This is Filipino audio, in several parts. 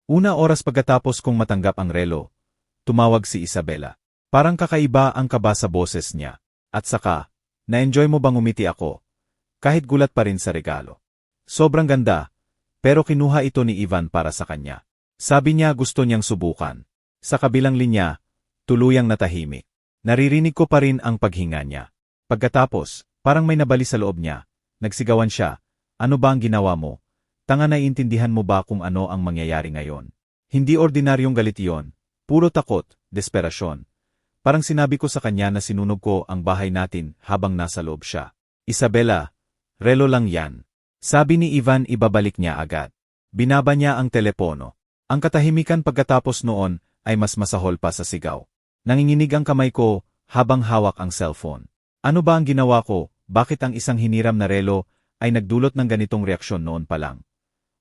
Una oras pagkatapos kong matanggap ang relo, tumawag si Isabela. Parang kakaiba ang kaba sa boses niya. At saka, na-enjoy mo bang umiti ako? Kahit gulat pa rin sa regalo. Sobrang ganda, pero kinuha ito ni Ivan para sa kanya. Sabi niya gusto niyang subukan. Sa kabilang linya, tuluyang natahimik. Naririnig ko pa rin ang paghinga niya. Pagkatapos, parang may nabali sa loob niya. Nagsigawan siya, ano ba ang ginawa mo? Tanga, naiintindihan mo ba kung ano ang mangyayari ngayon? Hindi ordinaryong galit iyon, puro takot, desperasyon. Parang sinabi ko sa kanya na sinunog ko ang bahay natin habang nasa loob siya. Isabela, relo lang yan. Sabi ni Ivan, ibabalik niya agad. Binaba niya ang telepono. Ang katahimikan pagkatapos noon ay mas masahol pa sa sigaw. Nanginginig ang kamay ko habang hawak ang cellphone. Ano ba ang ginawa ko? Bakit ang isang hiniram na relo ay nagdulot ng ganitong reaksyon noon pa lang?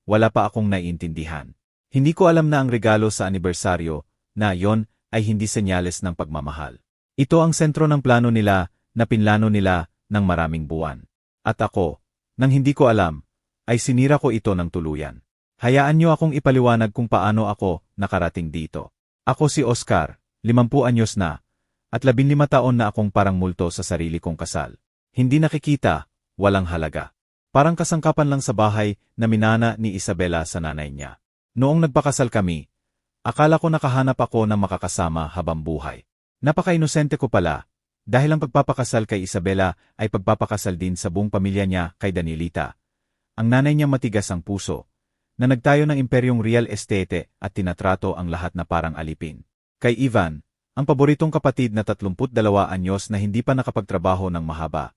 Wala pa akong naiintindihan. Hindi ko alam na ang regalo sa anibersaryo na yon ay hindi senyales ng pagmamahal. Ito ang sentro ng plano nila na pinlano nila ng maraming buwan. At ako, nang hindi ko alam, ay sinira ko ito ng tuluyan. Hayaan niyo akong ipaliwanag kung paano ako nakarating dito. Ako si Oscar, 50 anyos na, at 15 taon na akong parang multo sa sarili kong kasal. Hindi nakikita, walang halaga. Parang kasangkapan lang sa bahay na minana ni Isabela sa nanay niya. Noong nagpakasal kami, akala ko nakahanap ako ng makakasama habang buhay. Napaka-inosente ko pala, dahil ang pagpapakasal kay Isabela ay pagpapakasal din sa buong pamilya niya kay Danielita. Ang nanay niya matigas ang puso, na nagtayo ng imperyong real estate at tinatrato ang lahat na parang alipin. Kay Ivan, ang paboritong kapatid na 32 anyos na hindi pa nakapagtrabaho ng mahaba,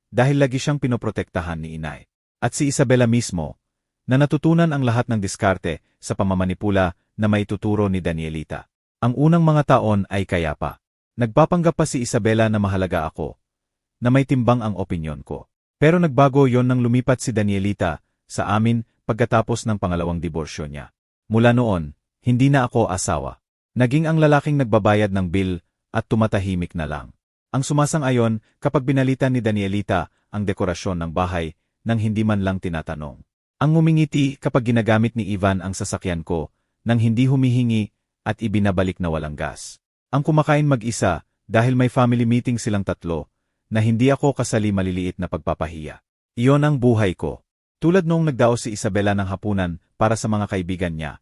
dahil lagi siyang pinoprotektahan ni inay. At si Isabela mismo, na natutunan ang lahat ng diskarte sa pamamanipula na maituturo ni Danielita. Ang unang mga taon ay kaya pa. Nagpapanggap pa si Isabela na mahalaga ako, na may timbang ang opinyon ko. Pero nagbago yon nang lumipat si Danielita sa amin pagkatapos ng pangalawang diborsyo niya. Mula noon, hindi na ako asawa. Naging ang lalaking nagbabayad ng bill at tumatahimik na lang. Ang sumasang-ayon kapag binalitan ni Danielita ang dekorasyon ng bahay nang hindi man lang tinatanong. Ang ngumingiti kapag ginagamit ni Ivan ang sasakyan ko nang hindi humihingi at ibinabalik na walang gas. Ang kumakain mag-isa dahil may family meeting silang tatlo na hindi ako kasali maliliit na pagpapahiya. Iyon ang buhay ko. Tulad noong nagdaos si Isabela ng hapunan para sa mga kaibigan niya.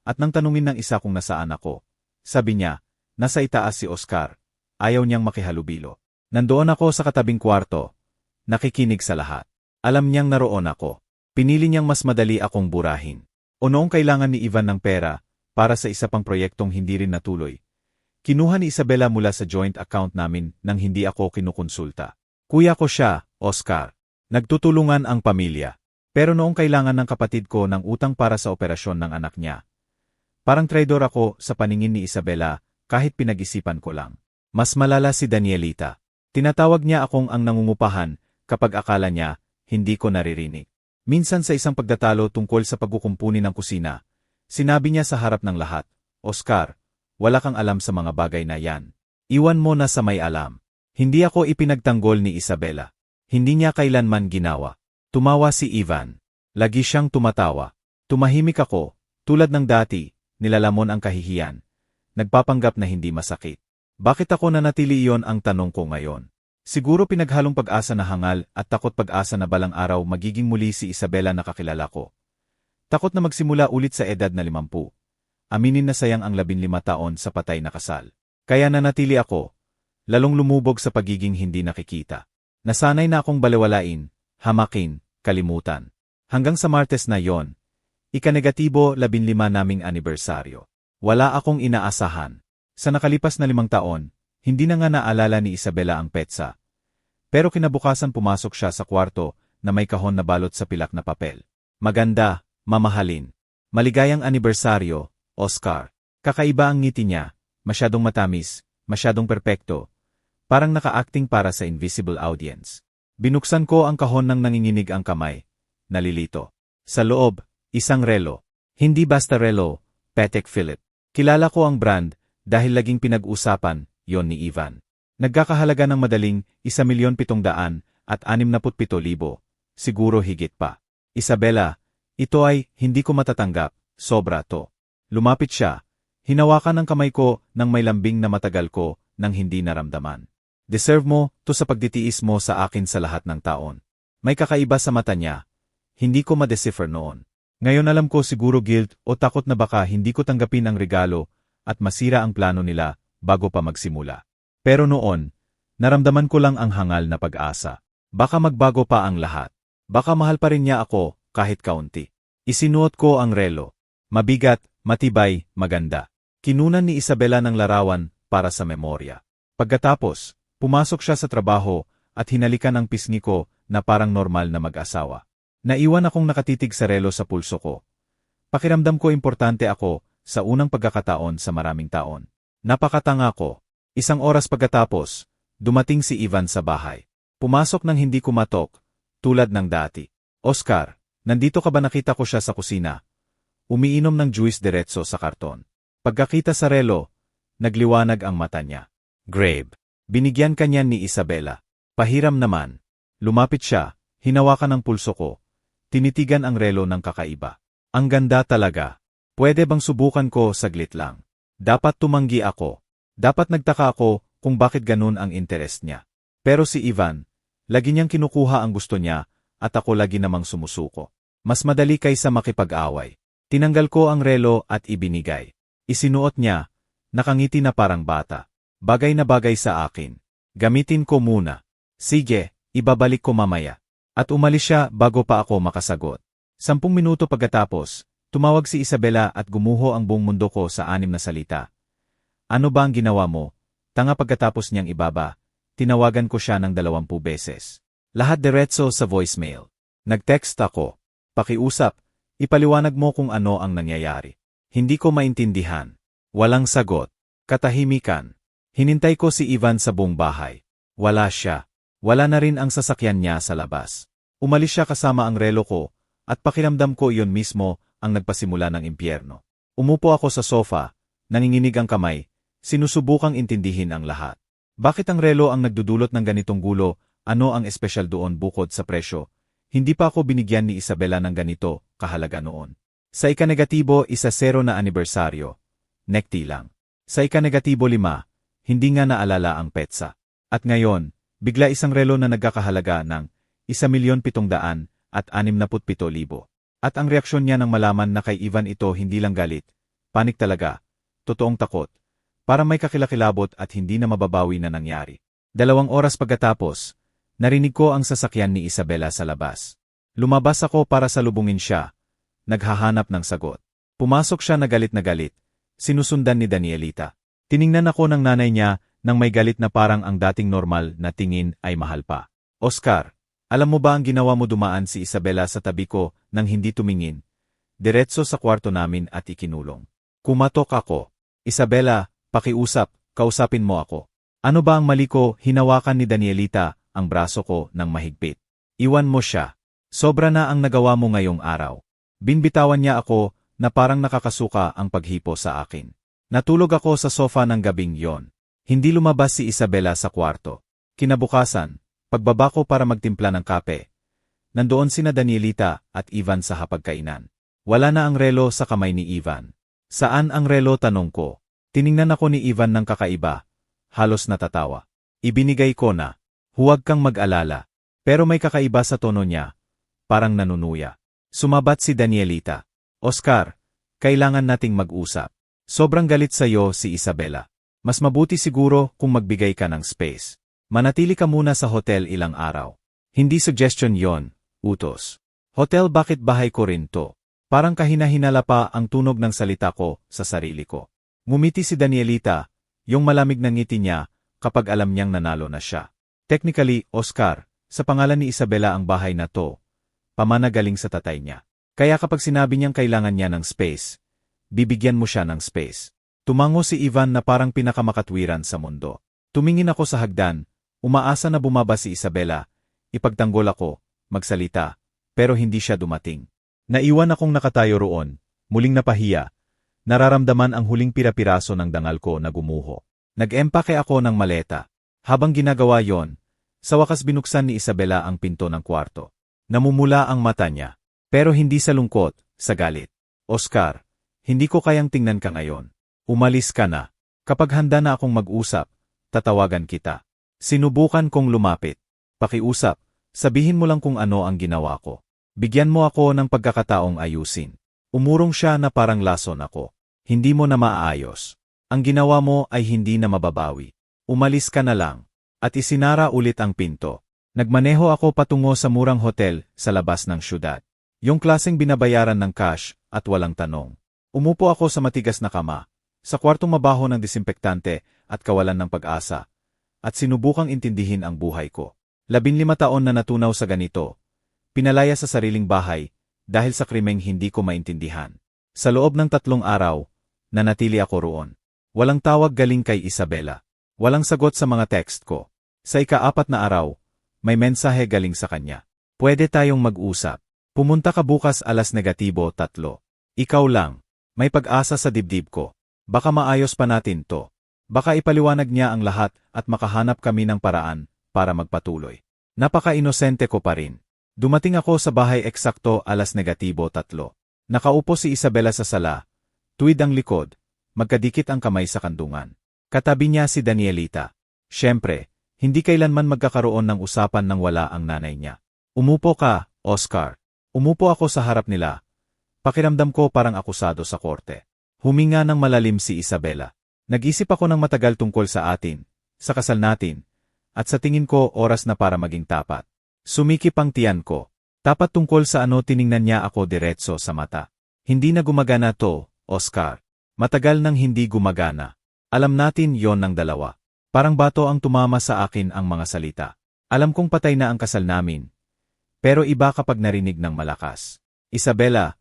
At nang tanungin ng isa kung nasaan ako, sabi niya, nasa itaas si Oscar. Ayaw niyang makihalubilo. Nandoon ako sa katabing kwarto, nakikinig sa lahat. Alam niyang naroon ako. Pinili niyang mas madali akong burahin. O noong kailangan ni Ivan ng pera para sa isa pang proyektong hindi rin natuloy, kinuha ni Isabela mula sa joint account namin nang hindi ako kinukonsulta. Kuya ko siya, Oscar. Nagtutulungan ang pamilya. Pero noong kailangan ng kapatid ko ng utang para sa operasyon ng anak niya, parang traidor ako sa paningin ni Isabela kahit pinag-isipan ko lang. Mas malala si Danielita. Tinatawag niya akong ang nangungupahan kapag akala niya hindi ko naririnig. Minsan sa isang pagdatalo tungkol sa pagkukumpuni ng kusina, sinabi niya sa harap ng lahat, Oscar, wala kang alam sa mga bagay na yan. Iwan mo na sa may alam. Hindi ako ipinagtanggol ni Isabela. Hindi niya kailanman ginawa. Tumawa si Ivan. Lagi siyang tumatawa. Tumahimik ako, tulad ng dati, nilalamon ang kahihiyan. Nagpapanggap na hindi masakit. Bakit ako nanatili iyon ang tanong ko ngayon? Siguro pinaghalong pag-asa na hangal at takot pag-asa na balang araw magiging muli si Isabela na kakilala ko. Takot na magsimula ulit sa edad na 50. Aminin na sayang ang 15 taon sa patay na kasal. Kaya nanatili ako, lalong lumubog sa pagiging hindi nakikita. Nasanay na akong balewalain, hamakin, kalimutan. Hanggang sa Martes na yon, ika-negatibo 15 naming anibersaryo. Wala akong inaasahan. Sa nakalipas na 5 taon, hindi na nga naalala ni Isabela ang petsa. Pero kinabukasan pumasok siya sa kwarto na may kahon na balot sa pilak na papel. Maganda, mamahalin. Maligayang anibersaryo, Oscar. Kakaiba ang ngiti niya, masyadong matamis, masyadong perpekto. Parang naka-acting para sa invisible audience. Binuksan ko ang kahon nang nanginginig ang kamay. Nalilito. Sa loob, isang relo. Hindi basta relo, Patek Philippe. Kilala ko ang brand dahil laging pinag-usapan yon ni Ivan. Nagkakahalaga ng madaling 1,700,000 at 67,000, siguro higit pa. Isabela, ito ay hindi ko matatanggap, sobra to. Lumapit siya. Hinawakan ang kamay ko ng may lambing na matagal ko nang hindi naramdaman. Deserve mo to sa pagditiis mo sa akin sa lahat ng taon. May kakaiba sa mata niya. Hindi ko ma-decipher noon. Ngayon alam ko siguro guilt o takot na baka hindi ko tanggapin ang regalo at masira ang plano nila bago pa magsimula. Pero noon, naramdaman ko lang ang hangal na pag-asa. Baka magbago pa ang lahat. Baka mahal pa rin niya ako kahit kaunti. Isinuot ko ang relo. Mabigat, matibay, maganda. Kinunan ni Isabela ng larawan para sa memorya. Pagkatapos, pumasok siya sa trabaho at hinalikan ang pisngi ko na parang normal na mag-asawa. Naiwan akong nakatitig sa relo sa pulso ko. Pakiramdam ko importante ako sa unang pagkakataon sa maraming taon. Napakatanga ko. 1 oras pagkatapos, dumating si Ivan sa bahay. Pumasok nang hindi kumatok, tulad ng dati. Oscar, nandito ka ba? Nakita ko siya sa kusina. Umiinom ng juice diretso sa karton. Pagkakita sa relo, nagliwanag ang mata niya. Grave. Binigyan kanya ni Isabela. Pahiram naman. Lumapit siya, hinawakan ang pulso ko. Tinitigan ang relo ng kakaiba. Ang ganda talaga. Pwede bang subukan ko saglit lang? Dapat tumanggi ako. Dapat nagtaka ako kung bakit ganun ang interest niya. Pero si Ivan, lagi niyang kinukuha ang gusto niya at ako lagi namang sumusuko. Mas madali kaysa makipag-away. Tinanggal ko ang relo at ibinigay. Isinuot niya, nakangiti na parang bata. Bagay na bagay sa akin. Gamitin ko muna. Sige, ibabalik ko mamaya. At umalis siya bago pa ako makasagot. 10 minuto pagkatapos, tumawag si Isabela at gumuho ang buong mundo ko sa 6 na salita. Ano ba ang ginawa mo? Tanga. Pagkatapos niyang ibaba, tinawagan ko siya ng 20 beses. Lahat diretso sa voicemail. Nag-text ako. Pakiusap, ipaliwanag mo kung ano ang nangyayari. Hindi ko maintindihan. Walang sagot. Katahimikan. Hinintay ko si Ivan sa buong bahay. Wala siya. Wala na rin ang sasakyan niya sa labas. Umalis siya kasama ang relo ko, at pakiramdam ko iyon mismo ang nagpasimula ng impyerno. Umupo ako sa sofa, nanginginig ang kamay, sinusubukang intindihin ang lahat. Bakit ang relo ang nagdudulot ng ganitong gulo? Ano ang espesyal doon bukod sa presyo? Hindi pa ako binigyan ni Isabela ng ganito kahalaga noon. Sa ika-negatibo, 1-0 na anibersaryo. Nekti lang. Sa ika-negatibo 5, hindi nga naalala ang petsa. At ngayon, bigla isang relo na nagkakahalaga ng 1,767,000. At ang reaksyon niya nang malaman na kay Ivan ito hindi lang galit, panik talaga, totoong takot, para may kakilakilabot at hindi na mababawi na nangyari. 2 oras pagkatapos, narinig ko ang sasakyan ni Isabela sa labas. Lumabas ako para salubungin siya, naghahanap ng sagot. Pumasok siya na galit, sinusundan ni Danielita. Tiningnan ako ng nanay niya nang may galit na parang ang dating normal na tingin ay mahal pa. Oscar, alam mo ba ang ginawa mo? Dumaan si Isabela sa tabi ko nang hindi tumingin. Diretso sa kwarto namin at ikinulong. Kumatok ako. Isabela, pakiusap, kausapin mo ako. Ano ba ang mali ko? Hinawakan ni Danielita ang braso ko ng mahigpit. Iwan mo siya. Sobra na ang nagawa mo ngayong araw. Binbitawan niya ako na parang nakakasuka ang paghipo sa akin. Natulog ako sa sofa ng gabing yon. Hindi lumabas si Isabela sa kwarto. Kinabukasan, pagbaba ko para magtimpla ng kape. Nandoon sina Danielita at Ivan sa hapagkainan. Wala na ang relo sa kamay ni Ivan. Saan ang relo? Tanong ko. Tiningnan ako ni Ivan ng kakaiba. Halos natatawa. Ibinigay ko na. Huwag kang mag-alala. Pero may kakaiba sa tono niya. Parang nanunuya. Sumabat si Danielita. Oscar, kailangan nating mag-usap. Sobrang galit sa'yo si Isabela. Mas mabuti siguro kung magbigay ka ng space. Manatili ka muna sa hotel ilang araw. Hindi suggestion yon, utos. Hotel? Bakit bahay ko rin to? Parang kahina-hinala pa ang tunog ng salita ko sa sarili ko. Ngumiti si Danielita, yung malamig na ngiti niya kapag alam niyang nanalo na siya. Technically, Oscar, sa pangalan ni Isabela ang bahay na to. Pamana galing sa tatay niya. Kaya kapag sinabi niyang kailangan niya ng space, bibigyan mo siya ng space. Tumango si Ivan na parang pinakamakatwiran sa mundo. Tumingin ako sa hagdan, umaasa na bumaba si Isabela. Ipagtanggol ako, magsalita, pero hindi siya dumating. Naiwan akong nakatayo roon, muling napahiya. Nararamdaman ang huling pira-piraso ng dangal ko na gumuho. Nag-empake ako ng maleta. Habang ginagawa yon, sa wakas binuksan ni Isabela ang pinto ng kwarto. Namumula ang mata niya. Pero hindi sa lungkot, sa galit. Oscar, Hindi ko kayang tingnan ka ngayon. Umalis ka na. Kapag handa na akong mag-usap, tatawagan kita. Sinubukan kong lumapit. Pakiusap, sabihin mo lang kung ano ang ginawa ko. Bigyan mo ako ng pagkakataong ayusin. Umurong siya na parang lason ako. Hindi mo na maayos. Ang ginawa mo ay hindi na mababawi. Umalis ka na lang. At isinara ulit ang pinto. Nagmaneho ako patungo sa murang hotel sa labas ng syudad. Yung klaseng binabayaran ng cash at walang tanong. Umupo ako sa matigas na kama, sa kwartong mabaho ng disinfektante at kawalan ng pag-asa, at sinubukang intindihin ang buhay ko. 15 taon na natunaw sa ganito. Pinalaya sa sariling bahay dahil sa krimeng hindi ko maintindihan. Sa loob ng 3 araw, nanatili ako roon. Walang tawag galing kay Isabela. Walang sagot sa mga text ko. Sa ika-4 na araw, may mensahe galing sa kanya. Pwede tayong mag-usap. Pumunta ka bukas -3. Ikaw lang. May pag-asa sa dibdib ko. Baka maayos pa natin to. Baka ipaliwanag niya ang lahat at makahanap kami ng paraan para magpatuloy. Napaka-inosente ko pa rin. Dumating ako sa bahay eksakto -3. Nakaupo si Isabela sa sala. Tuwid ang likod. Magkadikit ang kamay sa kandungan. Katabi niya si Danielita. Siyempre, hindi kailanman magkakaroon ng usapan nang wala ang nanay niya. Umupo ka, Oscar. Umupo ako sa harap nila. Pakiramdam ko parang akusado sa korte. Huminga ng malalim si Isabela. Nag-isip ako ng matagal tungkol sa atin, sa kasal natin, at sa tingin ko oras na para maging tapat. Sumikip ang tiyan ko. Tapat tungkol sa ano tiningnan niya ako diretso sa mata. Hindi na gumagana to, Oscar. Matagal nang hindi gumagana. Alam natin yon ng dalawa. Parang bato ang tumama sa akin ang mga salita. Alam kong patay na ang kasal namin. Pero iba kapag narinig ng malakas. Isabela,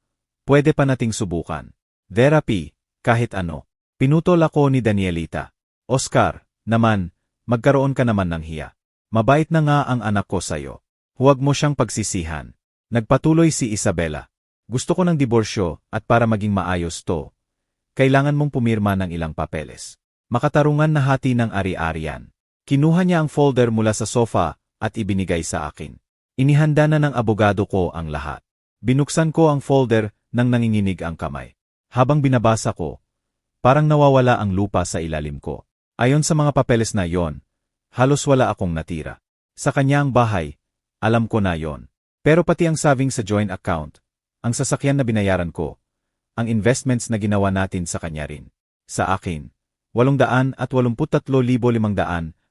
pwede pa nating subukan. Therapy, kahit ano. Pinutol ako ni Danielita. Oscar, naman, magkaroon ka naman ng hiya. Mabait na nga ang anak ko sa'yo. Huwag mo siyang pagsisihan. Nagpatuloy si Isabela. Gusto ko ng diborsyo at para maging maayos to, kailangan mong pumirma ng ilang papeles. Makatarungan na hati ng ari-arian. Kinuha niya ang folder mula sa sofa at ibinigay sa akin. Inihanda na ng abogado ko ang lahat. Binuksan ko ang folder nang nanginginig ang kamay. Habang binabasa ko, parang nawawala ang lupa sa ilalim ko. Ayon sa mga papeles na yon, halos wala akong natira. Sa kanya ang bahay, alam ko na yon. Pero pati ang savings sa joint account, ang sasakyan na binayaran ko, ang investments na ginawa natin sa kanya rin. Sa akin, 883,500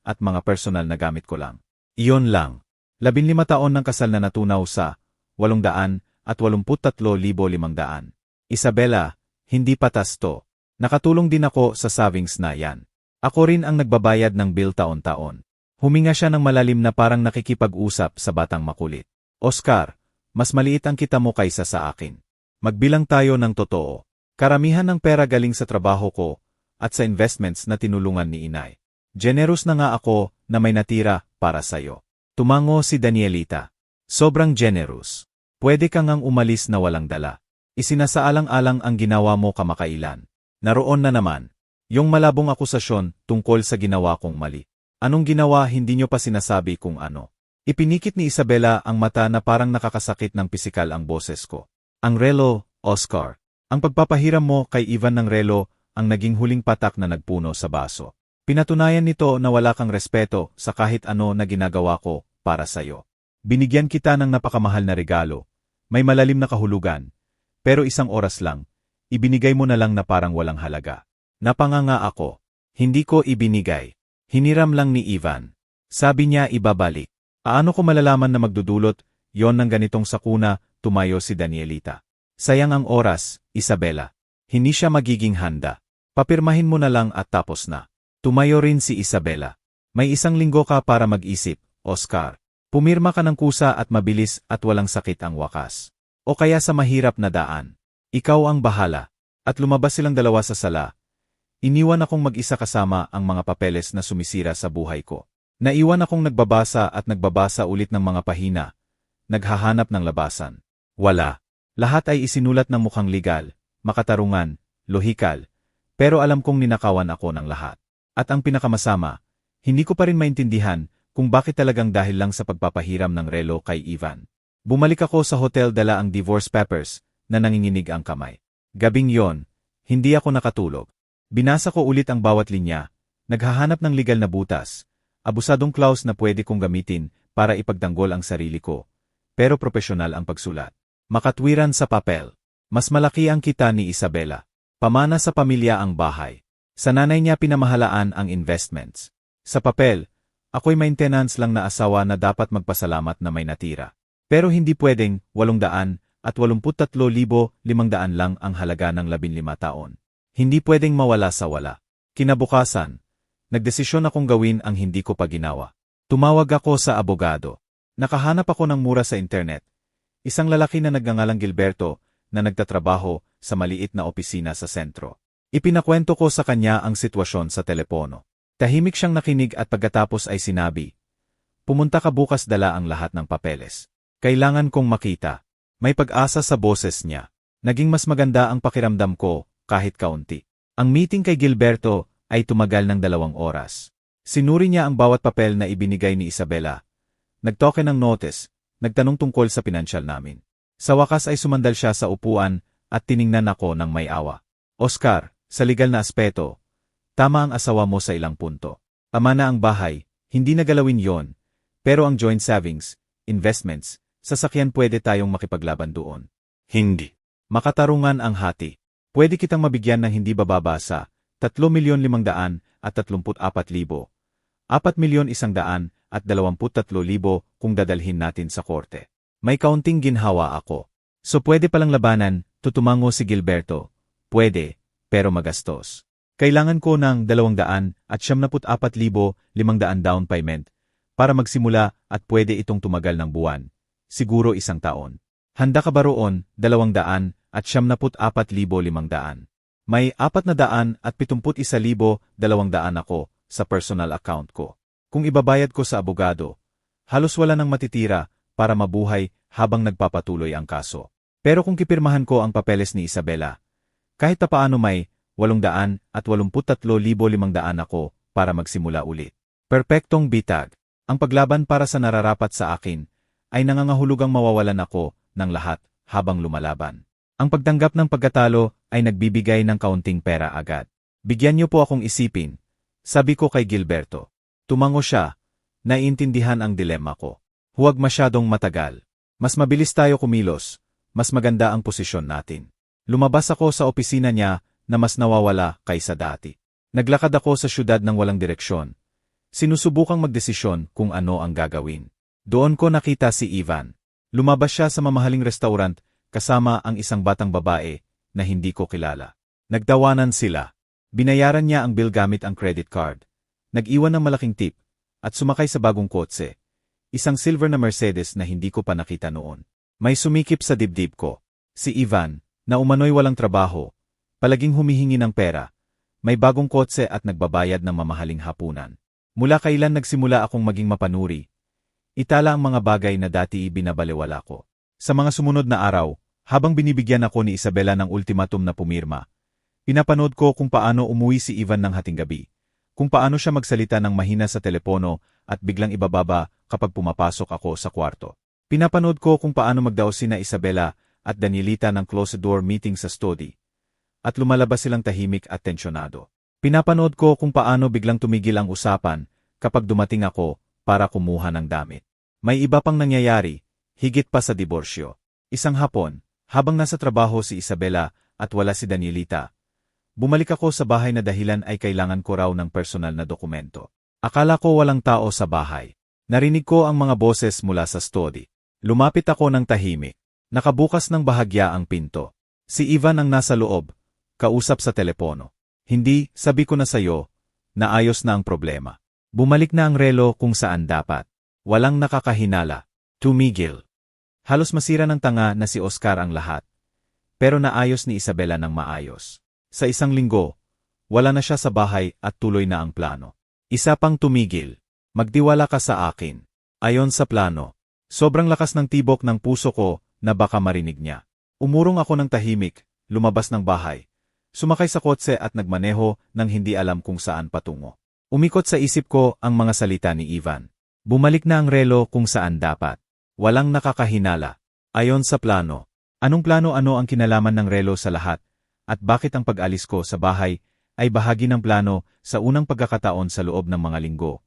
at mga personal na gamit ko lang. Iyon lang. 15 taon ng kasal na natunaw sa 883,500. Isabela, hindi patas to. Nakatulong din ako sa savings na yan. Ako rin ang nagbabayad ng bill taon-taon. Huminga siya ng malalim na parang nakikipag-usap sa batang makulit. Oscar, mas maliit ang kita mo kaysa sa akin. Magbilang tayo ng totoo. Karamihan ng pera galing sa trabaho ko at sa investments na tinulungan ni inay. Generous na nga ako na may natira para sa'yo. Tumango si Danielita. Sobrang generous. Pwede ka ngang umalis na walang dala. Isinasaalang-alang ang ginawa mo kamakailan. Naroon na naman. Yung malabong akusasyon tungkol sa ginawa kong mali. Anong ginawa hindi nyo pa sinasabi kung ano. Ipinikit ni Isabela ang mata na parang nakakasakit ng pisikal ang boses ko. Ang relo, Oscar. Ang pagpapahiram mo kay Ivan ng relo ang naging huling patak na nagpuno sa baso. Pinatunayan nito na wala kang respeto sa kahit ano na ginagawa ko para sa'yo. Binigyan kita ng napakamahal na regalo. May malalim na kahulugan. Pero 1 oras lang, ibinigay mo na lang na parang walang halaga. Napanganga ako. Hindi ko ibinigay. Hiniram lang ni Ivan. Sabi niya ibabalik. Aano ko malalaman na magdudulot yon ng ganitong sakuna, tumayo si Danielita. Sayang ang oras, Isabela. Hindi siya magiging handa. Papirmahin mo na lang at tapos na. Tumayo rin si Isabela. May 1 linggo ka para mag-isip, Oscar. Pumirma ka ng kusa at mabilis at walang sakit ang wakas. O kaya sa mahirap na daan. Ikaw ang bahala. At lumabas silang dalawa sa sala. Iniwan akong mag-isa kasama ang mga papeles na sumisira sa buhay ko. Naiwan akong nagbabasa at nagbabasa ulit ng mga pahina. Naghahanap ng labasan. Wala. Lahat ay isinulat ng mukhang legal, makatarungan, lohikal. Pero alam kong ninakawan ako ng lahat. At ang pinakamasama, hindi ko pa rin maintindihan kung bakit talagang dahil lang sa pagpapahiram ng relo kay Ivan. Bumalik ako sa hotel dala ang divorce papers na nanginginig ang kamay. Gabing yon, Hindi ako nakatulog. Binasa ko ulit ang bawat linya, naghahanap ng legal na butas, abusadong clause na pwede kong gamitin para ipagtanggol ang sarili ko, pero profesional ang pagsulat. Makatwiran sa papel. Mas malaki ang kita ni Isabela. Pamana sa pamilya ang bahay. Sa nanay niya pinamahalaan ang investments. Sa papel, ako'y maintenance lang na asawa na dapat magpasalamat na may natira. Pero hindi pwedeng 883,500 lang ang halaga ng 15 taon. Hindi pwedeng mawala sa wala. Kinabukasan, nagdesisyon akong gawin ang hindi ko pa ginawa. Tumawag ako sa abogado. Nakahanap ako ng mura sa internet. Isang lalaki na nagngangalang Gilberto na nagtatrabaho sa maliit na opisina sa sentro. Ipinakwento ko sa kanya ang sitwasyon sa telepono. Tahimik siyang nakinig at pagkatapos ay sinabi, "Pumunta ka bukas, dala ang lahat ng papeles. Kailangan kong makita." May pag-asa sa boses niya. Naging mas maganda ang pakiramdam ko kahit kaunti. Ang meeting kay Gilberto ay tumagal ng 2 oras. Sinuri niya ang bawat papel na ibinigay ni Isabela. Nagtoke ng notice, nagtanong tungkol sa pinansyal namin. Sa wakas ay sumandal siya sa upuan at tiningnan ako ng may awa. "Oscar, sa legal na aspeto, tama ang asawa mo sa ilang punto. Ama na ang bahay, hindi na galawin yon. Pero ang joint savings, investments, sasakyan pwede tayong makipaglaban doon." "Hindi. Makatarungan ang hati. Pwede kitang mabigyan ng hindi bababa sa 3,534,000, 4,123,000 kung dadalhin natin sa korte. May kaunting ginhawa ako. So pwede palang labanan, tutumango si Gilberto. Pwede, pero magastos. Kailangan ko ng 274,500 down payment para magsimula at pwede itong tumagal ng buwan. Siguro 1 taon. Handa ka ba roon? 274,500. May 471,200 ako sa personal account ko. Kung ibabayad ko sa abogado, halos wala nang matitira para mabuhay habang nagpapatuloy ang kaso. Pero kung kipirmahan ko ang papeles ni Isabela, kahit paano may 883,500 ako para magsimula ulit. Perpektong bitag. Ang paglaban para sa nararapat sa akin ay nangangahulugang mawawalan ako ng lahat habang lumalaban. Ang pagtanggap ng pagkatalo ay nagbibigay ng kaunting pera agad. "Bigyan niyo po akong isipin," sabi ko kay Gilberto. Tumango siya, naiintindihan ang dilema ko. "Huwag masyadong matagal. Mas mabilis tayo kumilos, mas maganda ang posisyon natin." Lumabas ako sa opisina niya na mas nawawala kaysa dati. Naglakad ako sa syudad ng walang direksyon. Sinusubukang magdesisyon kung ano ang gagawin. Doon ko nakita si Ivan. Lumabas siya sa mamahaling restaurant kasama ang isang batang babae na hindi ko kilala. Nagtawanan sila. Binayaran niya ang bill gamit ang credit card. Nag-iwan ng malaking tip at sumakay sa bagong kotse. Isang silver na Mercedes na hindi ko pa nakita noon. May sumikip sa dibdib ko. Si Ivan, na umano'y walang trabaho, palaging humihingi ng pera, may bagong kotse at nagbabayad ng mamahaling hapunan. Mula kailan nagsimula akong maging mapanuri, itala ang mga bagay na dati ibinabalewala ko. Sa mga sumunod na araw, habang binibigyan ako ni Isabela ng ultimatum na pumirma, pinapanood ko kung paano umuwi si Ivan ng hating gabi, kung paano siya magsalita ng mahina sa telepono at biglang ibababa kapag pumapasok ako sa kwarto. Pinapanood ko kung paano magdaos sina Isabela at Danielita ng closed-door meeting sa study, at lumalabas silang tahimik at tensyonado. Pinapanood ko kung paano biglang tumigil ang usapan kapag dumating ako para kumuha ng damit. May iba pang nangyayari, higit pa sa diborsyo. Isang hapon, habang nasa trabaho si Isabela at wala si Danielita, bumalik ako sa bahay na dahilan ay kailangan ko raw ng personal na dokumento. Akala ko walang tao sa bahay. Narinig ko ang mga boses mula sa study. Lumapit ako ng tahimik. Nakabukas ng bahagya ang pinto. Si Ivan ang nasa loob, kausap sa telepono. "Hindi, sabi ko na sayo, naayos na ang problema. Bumalik na ang relo kung saan dapat. Walang nakakahinala." Tumigil. Halos masira ng tanga na si Oscar ang lahat. Pero naayos ni Isabela ng maayos. Sa isang linggo, wala na siya sa bahay at tuloy na ang plano. Isa pang tumigil. "Magtiwala ka sa akin." Ayon sa plano. Sobrang lakas ng tibok ng puso ko na baka marinig niya. Umurong ako ng tahimik, lumabas ng bahay. Sumakay sa kotse at nagmaneho nang hindi alam kung saan patungo. Umikot sa isip ko ang mga salita ni Ivan. Bumalik na ang relo kung saan dapat. Walang nakakahinala. Ayon sa plano. Anong plano, ano ang kinalaman ng relo sa lahat? at bakit ang pag-alis ko sa bahay ay bahagi ng plano sa unang pagkakataon sa loob ng mga linggo.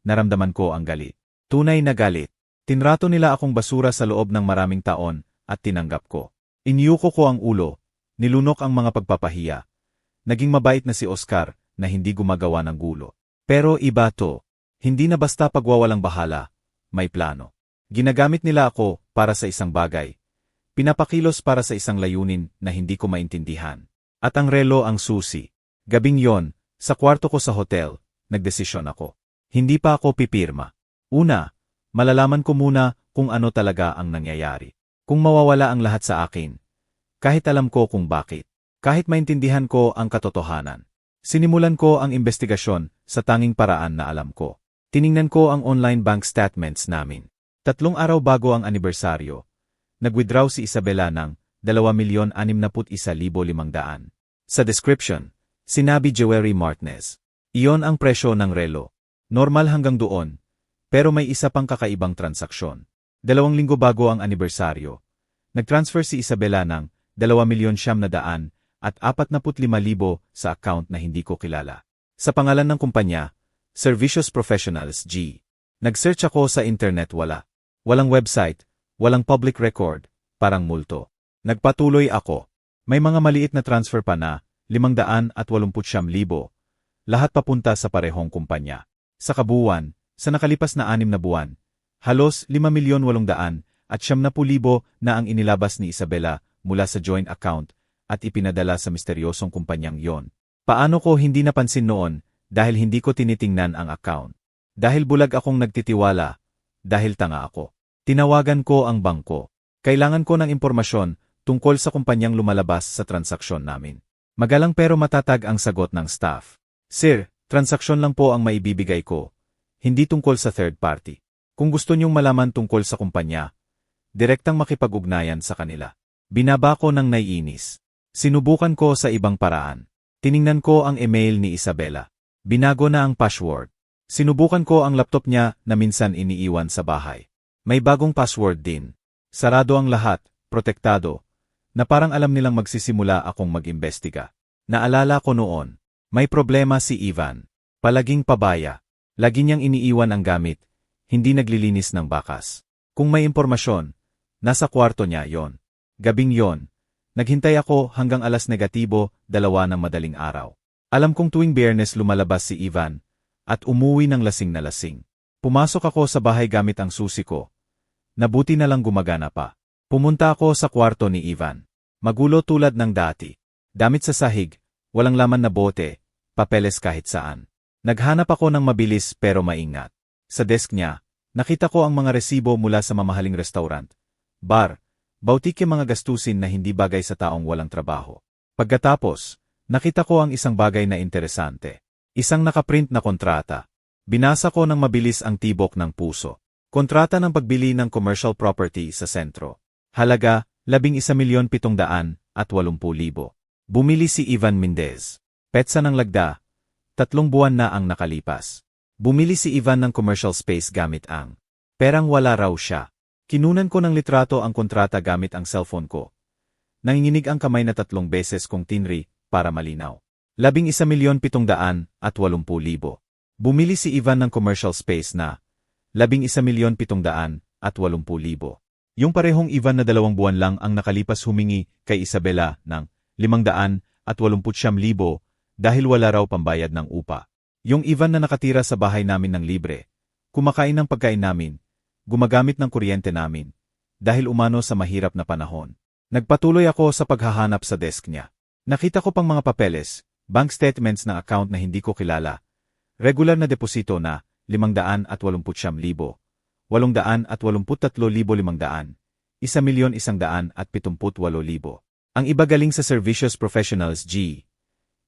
Naramdaman ko ang galit. Tunay na galit. Tinrato nila akong basura sa loob ng maraming taon at tinanggap ko. Iniyuko ko ang ulo, nilunok ang mga pagpapahiya. Naging mabait na si Oscar na hindi gumagawa ng gulo. Pero iba to. Hindi na basta pagwawalang bahala, may plano. Ginagamit nila ako para sa isang bagay. Pinapakilos para sa isang layunin na hindi ko maintindihan. At ang relo ang susi. Gabing yon, sa kwarto ko sa hotel, nagdesisyon ako. Hindi pa ako pipirma. Una, malalaman ko muna kung ano talaga ang nangyayari. Kung mawawala ang lahat sa akin. Kahit alam ko kung bakit. Kahit maintindihan ko ang katotohanan. Sinimulan ko ang investigasyon sa tanging paraan na alam ko. Tiningnan ko ang online bank statements namin. 3 araw bago ang anibersaryo, nag-withdraw si Isabela ng 2,061,500. Sa description, sinabi Jewelry Martinez. Iyon ang presyo ng relo. Normal hanggang doon, pero may isa pang kakaibang transaksyon. 2 linggo bago ang anibersaryo, nag-transfer si Isabela ng 2,900,000 at 45,000 sa account na hindi ko kilala. Sa pangalan ng kumpanya, Servicios Professionals G. Nag-search ako sa internet, walang website, walang public record, parang multo. Nagpatuloy ako. May mga maliit na transfer pa na 589,000, lahat papunta sa parehong kumpanya. Sa kabuuan, sa nakalipas na 6 na buwan, halos 5,800,000 at 70,000 na ang inilabas ni Isabela mula sa joint account at ipinadala sa misteryosong kumpanyang yon. Paano ko hindi napansin noon dahil hindi ko tinitingnan ang account? Dahil bulag akong nagtitiwala, dahil tanga ako. Tinawagan ko ang bangko. Kailangan ko ng impormasyon tungkol sa kumpanyang lumalabas sa transaksyon namin. Magalang pero matatag ang sagot ng staff. Sir, transaksyon lang po ang maibibigay ko, hindi tungkol sa third party. Kung gusto niyong malaman tungkol sa kumpanya, direktang makipag-ugnayan sa kanila. Binaba ko ng naiinis. Sinubukan ko sa ibang paraan. Tiningnan ko ang email ni Isabela. Binago na ang password. Sinubukan ko ang laptop niya na minsan iniiwan sa bahay. May bagong password din. Sarado ang lahat, protektado, na parang alam nilang magsisimula akong mag-imbestiga. Naalala ko noon, may problema si Ivan. Palaging pabaya. Lagi niyang iniiwan ang gamit, hindi naglilinis ng bakas. Kung may impormasyon, nasa kwarto niya yon. Gabing yon. Naghintay ako hanggang alas -2 ng madaling araw. Alam kong tuwing Biyernes lumalabas si Ivan at umuwi ng lasing na lasing. Pumasok ako sa bahay gamit ang susi ko. Nabuti na lang gumagana pa. Pumunta ako sa kwarto ni Ivan. Magulo tulad ng dati. Damit sa sahig, walang laman na bote, papeles kahit saan. Naghanap ako ng mabilis pero maingat. Sa desk niya, nakita ko ang mga resibo mula sa mamahaling restaurant, bar, bautique mga gastusin na hindi bagay sa taong walang trabaho. Pagkatapos, nakita ko ang isang bagay na interesante. Isang nakaprint na kontrata. Binasa ko ng mabilis ang tibok ng puso. Kontrata ng pagbili ng commercial property sa sentro. Halaga, 11,780,000. Bumili si Ivan Mendez. Petsa ng lagda. 3 buwan na ang nakalipas. Bumili si Ivan ng commercial space gamit ang perang wala raw siya. Kinunan ko ng litrato ang kontrata gamit ang cellphone ko. Nanginginig ang kamay na 3 beses kong tinri para malinaw. 11,780,000. Bumili si Ivan ng commercial space na 11,780,000. Yung parehong Ivan na 2 buwan lang ang nakalipas humingi kay Isabela ng 589,000 dahil wala raw pambayad ng upa. Yung Ivan na nakatira sa bahay namin ng libre, kumakain ng pagkain namin, gumagamit ng kuryente namin, dahil umano sa mahirap na panahon. Nagpatuloy ako sa paghahanap sa desk niya. Nakita ko pang mga papeles, bank statements ng account na hindi ko kilala, regular na deposito na 589,000, 883,500, 1,178,000. Ang iba galing sa Servicios Professionals G.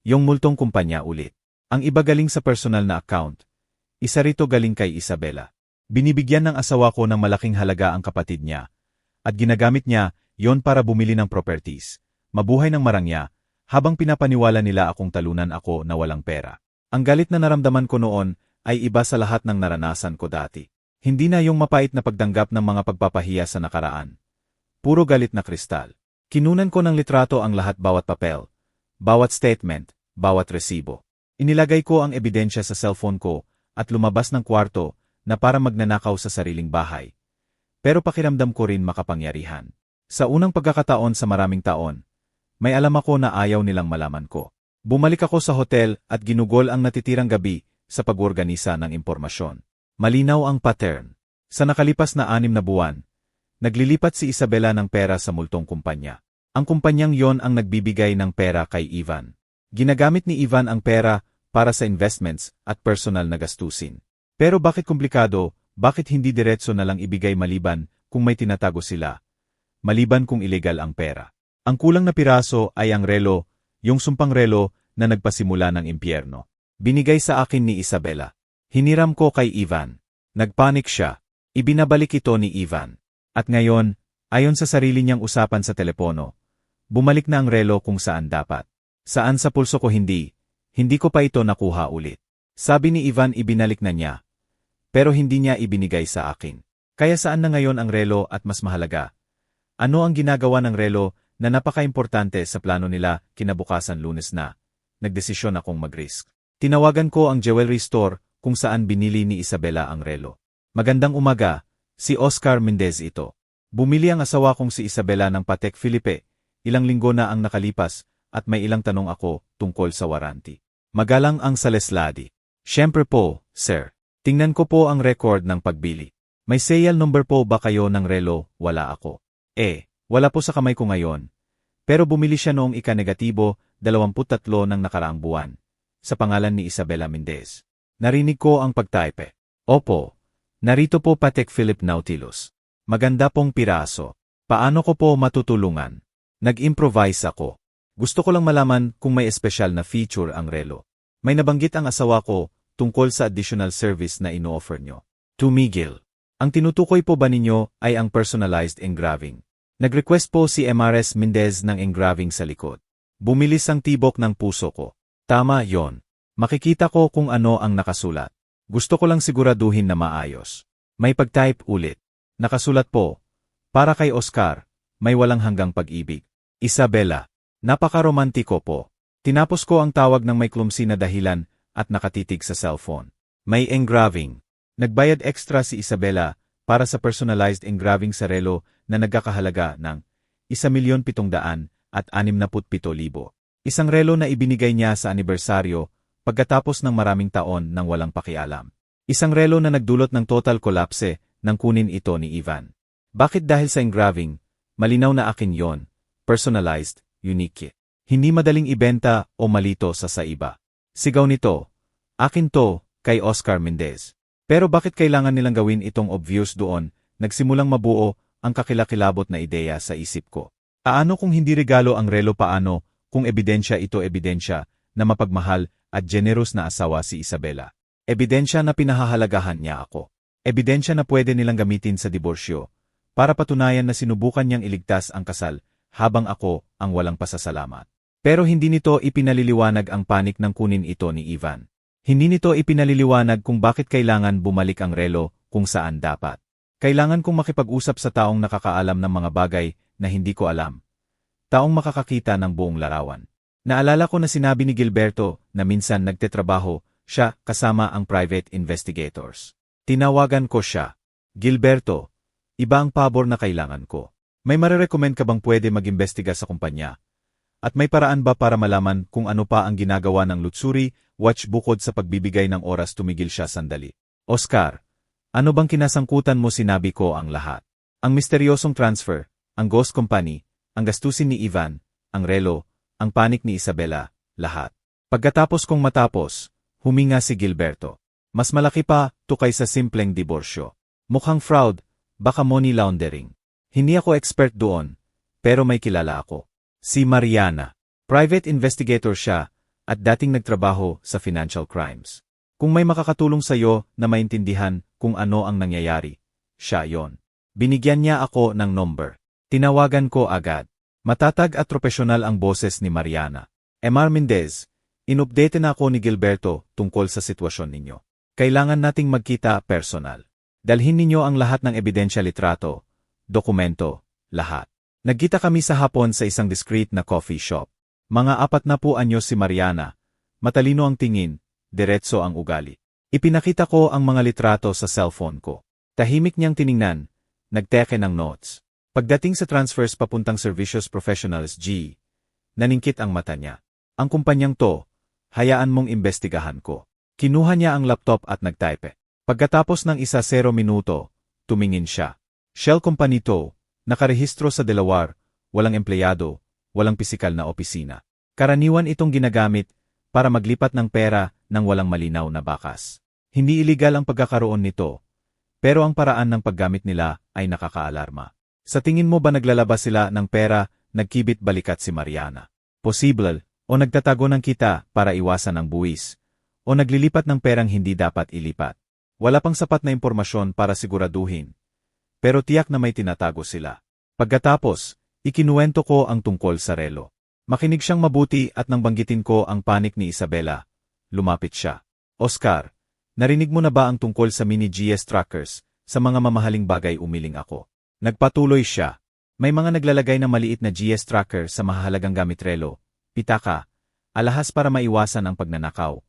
Yung multong kumpanya ulit. Ang iba galing sa personal na account. Isa rito galing kay Isabela. Binibigyan ng asawa ko ng malaking halaga ang kapatid niya, at ginagamit niya yon para bumili ng properties, mabuhay ng marangya, habang pinapaniwala nila akong talunan ako na walang pera. Ang galit na naramdaman ko noon ay iba sa lahat ng naranasan ko dati. Hindi na yung mapait na pagdanggap ng mga pagpapahiya sa nakaraan. Puro galit na kristal. Kinunan ko ng litrato ang lahat bawat papel, Bawat statement, bawat resibo. Inilagay ko ang ebidensya sa cellphone ko at lumabas ng kwarto na para magnanakaw sa sariling bahay. Pero pakiramdam ko rin makapangyarihan. Sa unang pagkakataon sa maraming taon, may alam ako na ayaw nilang malaman ko. Bumalik ako sa hotel at ginugol ang natitirang gabi sa pag-organisa ng impormasyon. Malinaw ang pattern. Sa nakalipas na 6 na buwan, naglilipat si Isabela ng pera sa multong kumpanya. Ang kumpanyang yon ang nagbibigay ng pera kay Ivan. Ginagamit ni Ivan ang pera para sa investments at personal na gastusin. Pero bakit komplikado, bakit hindi diretso na lang ibigay maliban kung may tinatago sila? Maliban kung ilegal ang pera. Ang kulang na piraso ay ang relo, yung sumpang relo na nagpasimula ng impyerno. Binigay sa akin ni Isabela. Hiniram ko kay Ivan. Nagpanik siya. Ibinabalik ito ni Ivan. At ngayon, ayon sa sarili niyang usapan sa telepono, bumalik na ang relo kung saan dapat. Saan sa pulso ko hindi ko pa ito nakuha ulit. Sabi ni Ivan ibinalik na niya. Pero hindi niya ibinigay sa akin. Kaya saan na ngayon ang relo at mas mahalaga? Ano ang ginagawa ng relo na napaka-importante sa plano nila kinabukasan Lunes na? Nagdesisyon akong mag-risk. Tinawagan ko ang jewelry store kung saan binili ni Isabela ang relo. Magandang umaga, si Oscar Mendez ito. Bumili ang asawa kong si Isabela ng Patek Philippe. Ilang linggo na ang nakalipas at may ilang tanong ako tungkol sa warranty. Magalang ang salesladi. Siyempre po, sir. Tingnan ko po ang record ng pagbili. May serial number po ba kayo ng relo? Wala ako. Wala po sa kamay ko ngayon. Pero bumili siya noong ika-23 ng nakaraang buwan. Sa pangalan ni Isabela Mendez. Narinig ko ang pagtype. Opo. Narito po Patek Philippe Nautilus. Maganda pong piraso. Paano ko po matutulungan? Nag-improvise ako. Gusto ko lang malaman kung may espesyal na feature ang relo. May nabanggit ang asawa ko tungkol sa additional service na ino-offer nyo. Tumigil. Ang tinutukoy po ba ninyo ay ang personalized engraving? Nag-request po si MRS Mendez ng engraving sa likod. Bumilis ang tibok ng puso ko. Tama yon. Makikita ko kung ano ang nakasulat. Gusto ko lang siguraduhin na maayos. May pag-type ulit. Nakasulat po, para kay Oscar, may walang hanggang pag-ibig. Isabela, napaka-romantiko po. Tinapos ko ang tawag ng may klumsi na dahilan at nakatitig sa cellphone. May engraving. Nagbayad extra si Isabela para sa personalized engraving sa relo na nagkakahalaga ng 1,700,000 at 67,000. Isang relo na ibinigay niya sa anibersaryo pagkatapos ng maraming taon nang walang pakialam. Isang relo na nagdulot ng total collapse nang kunin ito ni Ivan. Bakit dahil sa engraving? Malinaw na akin yon. Personalized, unique. Hindi madaling ibenta o malito sa iba. Sigaw nito, akin to, kay Oscar Mendez. Pero bakit kailangan nilang gawin itong obvious doon? Nagsimulang mabuo ang kakilakilabot na ideya sa isip ko. Paano kung hindi regalo ang relo, paano kung ebidensya ito, ebidensya na mapagmahal at generous na asawa si Isabela? Ebidensya na pinahahalagahan niya ako. Ebidensya na pwede nilang gamitin sa diborsyo para patunayan na sinubukan niyang iligtas ang kasal habang ako ang walang pasasalamat. Pero hindi nito ipinaliliwanag ang panik ng kunin ito ni Ivan. Hindi nito ipinaliliwanag kung bakit kailangan bumalik ang relo kung saan dapat. Kailangan kong makipag-usap sa taong nakakaalam ng mga bagay na hindi ko alam. Taong makakakita ng buong larawan. Naalala ko na sinabi ni Gilberto na minsan nagtetrabaho siya kasama ang private investigators. Tinawagan ko siya. Gilberto, iba ang pabor na kailangan ko. May marerecommend ka bang pwede mag-imbestiga sa kumpanya? At may paraan ba para malaman kung ano pa ang ginagawa ng Luxury Watch bukod sa pagbibigay ng oras? Tumigil siya sandali. Oscar, ano bang kinasangkutan mo? Sinabi ko ang lahat. Ang misteryosong transfer, ang ghost company, ang gastusin ni Ivan, ang relo, ang panik ni Isabela, lahat. Pagkatapos kong matapos, huminga si Gilberto. Mas malaki pa to kaysa simpleng diborsyo. Mukhang fraud, baka money laundering. Hindi ako expert doon, pero may kilala ako. Si Mariana. Private investigator siya at dating nagtrabaho sa financial crimes. Kung may makakatulong sa iyo na maintindihan kung ano ang nangyayari, siya yon. Binigyan niya ako ng number. Tinawagan ko agad. Matatag at profesional ang boses ni Mariana. Mr. Mendez, inupdate na ako ni Gilberto tungkol sa sitwasyon ninyo. Kailangan nating magkita personal. Dalhin ninyo ang lahat ng ebidensya, litrato, dokumento, lahat. Nagkita kami sa hapon sa isang discreet na coffee shop. Mga 40 anyos si Mariana, matalino ang tingin, diretso ang ugali. Ipinakita ko ang mga litrato sa cellphone ko. Tahimik niyang tiningnan, nagteke ng notes. Pagdating sa transfers papuntang Servicios Professionals G, naningkit ang mata niya. Ang kumpanyang to, hayaan mong imbestigahan ko. Kinuha niya ang laptop at nagtype. Pagkatapos ng 1-0 minuto, tumingin siya. Shell company to, nakarehistro sa Delaware, walang empleyado, walang pisikal na opisina. Karaniwan itong ginagamit para maglipat ng pera nang walang malinaw na bakas. Hindi iligal ang pagkakaroon nito, pero ang paraan ng paggamit nila ay nakakaalarma. Sa tingin mo ba naglalabas sila ng pera, nagkibit balikat si Mariana? Posible, o nagtatago ng kita para iwasan ang buwis, o naglilipat ng perang hindi dapat ilipat. Wala pang sapat na impormasyon para siguraduhin, pero tiyak na may tinatago sila. Pagkatapos, ikinuwento ko ang tungkol sa relo. Makinig siyang mabuti at nang banggitin ko ang panik ni Isabela, lumapit siya. Oscar, narinig mo na ba ang tungkol sa mini GS trackers? Sa mga mamahaling bagay umiling ako. Nagpatuloy siya. May mga naglalagay na maliit na GS tracker sa mahalagang gamit relo, pitaka, alahas para maiwasan ang pagnanakaw.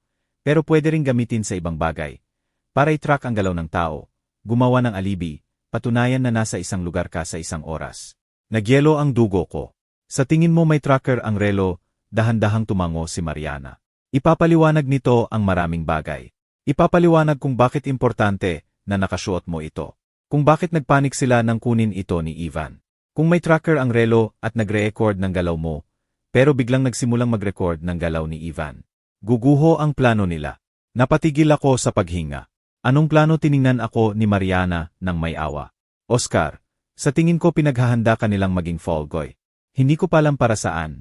Pero pwede ring gamitin sa ibang bagay. Para i-track ang galaw ng tao, gumawa ng alibi, patunayan na nasa isang lugar ka sa isang oras. Nagyelo ang dugo ko. Sa tingin mo may tracker ang relo, dahan-dahang tumango si Mariana. Ipapaliwanag nito ang maraming bagay. Ipapaliwanag kung bakit importante na nakasuot mo ito. Kung bakit nagpanik sila nang kunin ito ni Ivan. Kung may tracker ang relo at nagre-record ng galaw mo, pero biglang nagsimulang mag-record ng galaw ni Ivan. Guguho ang plano nila. Napatigil ako sa paghinga. Anong plano tiningnan ako ni Mariana nang may awa? Oscar, sa tingin ko pinaghahanda ka nilang maging fall guy. Hindi ko pa alam para saan.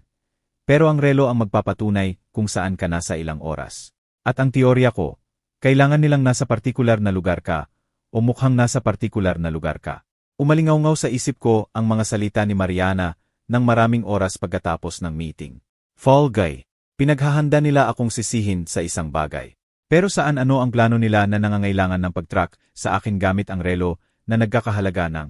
Pero ang relo ang magpapatunay kung saan ka nasa ilang oras. At ang teorya ko, kailangan nilang nasa partikular na lugar ka, o mukhang nasa partikular na lugar ka. Umalingaw-ngaw sa isip ko ang mga salita ni Mariana nang maraming oras pagkatapos ng meeting. Fall guy. Pinaghahanda nila akong sisihin sa isang bagay. Pero saan ano ang plano nila na nangangailangan ng pag-track sa akin gamit ang relo na nagkakahalaga ng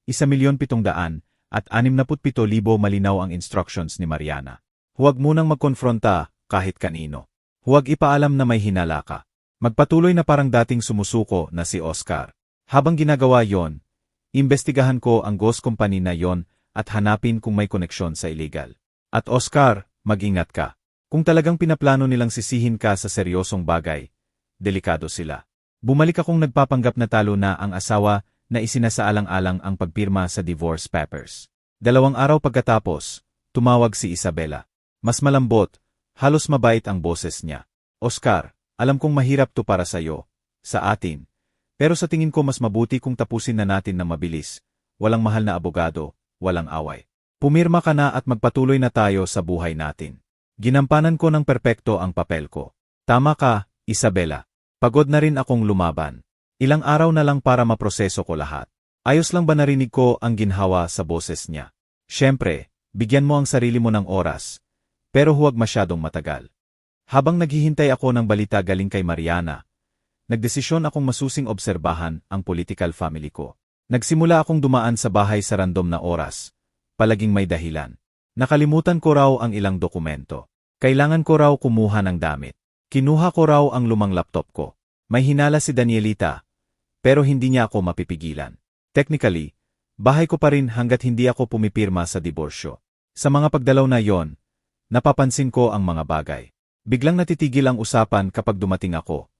1,700,000 at 67,000 malinaw ang instructions ni Mariana. Huwag munang magkonfronta kahit kanino. Huwag ipaalam na may hinala ka. Magpatuloy na parang dating sumusuko na si Oscar. Habang ginagawa yon, imbestigahan ko ang ghost company na yon at hanapin kung may koneksyon sa illegal. At Oscar, mag-ingat ka. Kung talagang pinaplano nilang sisihin ka sa seryosong bagay, delikado sila. Bumalik akong nagpapanggap na talo na ang asawa na isinasaalang-alang ang pagpirma sa divorce papers. 2 araw pagkatapos, tumawag si Isabela. Mas malambot, halos mabait ang boses niya. Oscar, alam kong mahirap to para sa'yo, sa atin. Pero sa tingin ko mas mabuti kung tapusin na natin na mabilis. Walang mahal na abogado, walang away. Pumirma ka na at magpatuloy na tayo sa buhay natin. Ginampanan ko ng perpekto ang papel ko. Tama ka, Isabela. Pagod na rin akong lumaban. Ilang araw na lang para maproseso ko lahat. Ayos lang ba narinig ko ang ginhawa sa boses niya? Siyempre, bigyan mo ang sarili mo ng oras. Pero huwag masyadong matagal. Habang naghihintay ako ng balita galing kay Mariana, nagdesisyon akong masusing obserbahan ang political family ko. Nagsimula akong dumaan sa bahay sa random na oras. Palaging may dahilan. Nakalimutan ko raw ang ilang dokumento. Kailangan ko raw kumuha ng damit. Kinuha ko raw ang lumang laptop ko. May hinala si Danielita, pero hindi niya ako mapipigilan. Technically, bahay ko pa rin hanggat hindi ako pumipirma sa diborsyo. Sa mga pagdalaw na yon, napapansin ko ang mga bagay. Biglang natitigil ang usapan kapag dumating ako.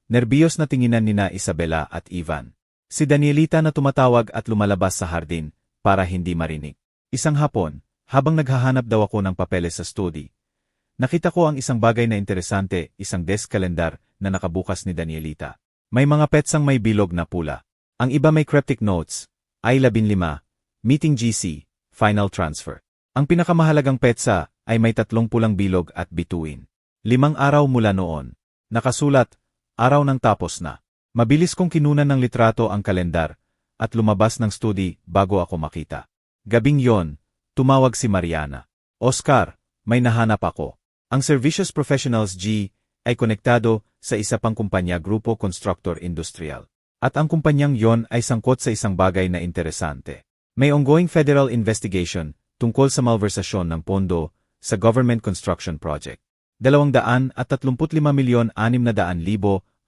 Nerbiyos na tinginan nina Isabela at Ivan. Si Danielita na tumatawag at lumalabas sa hardin para hindi marinig. Isang hapon, habang naghahanap daw ako ng papeles sa study, nakita ko ang isang bagay na interesante, isang desk calendar na nakabukas ni Danielita. May mga petsang may bilog na pula. Ang iba may cryptic notes, I-15, meeting GC, final transfer. Ang pinakamahalagang petsa ay may 3 pulang bilog at bituin. 5 araw mula noon. Nakasulat, araw ng tapos na. Mabilis kong kinunan ng litrato ang kalendar at lumabas ng study bago ako makita. Gabing yon, tumawag si Mariana. Oscar, may nahanap ako. Ang Servicios Professionals G ay konektado sa isa pang kumpanya Grupo Constructor Industrial. At ang kumpanyang yon ay sangkot sa isang bagay na interesante. May ongoing federal investigation tungkol sa malversasyon ng pondo sa government construction project. 235,600,000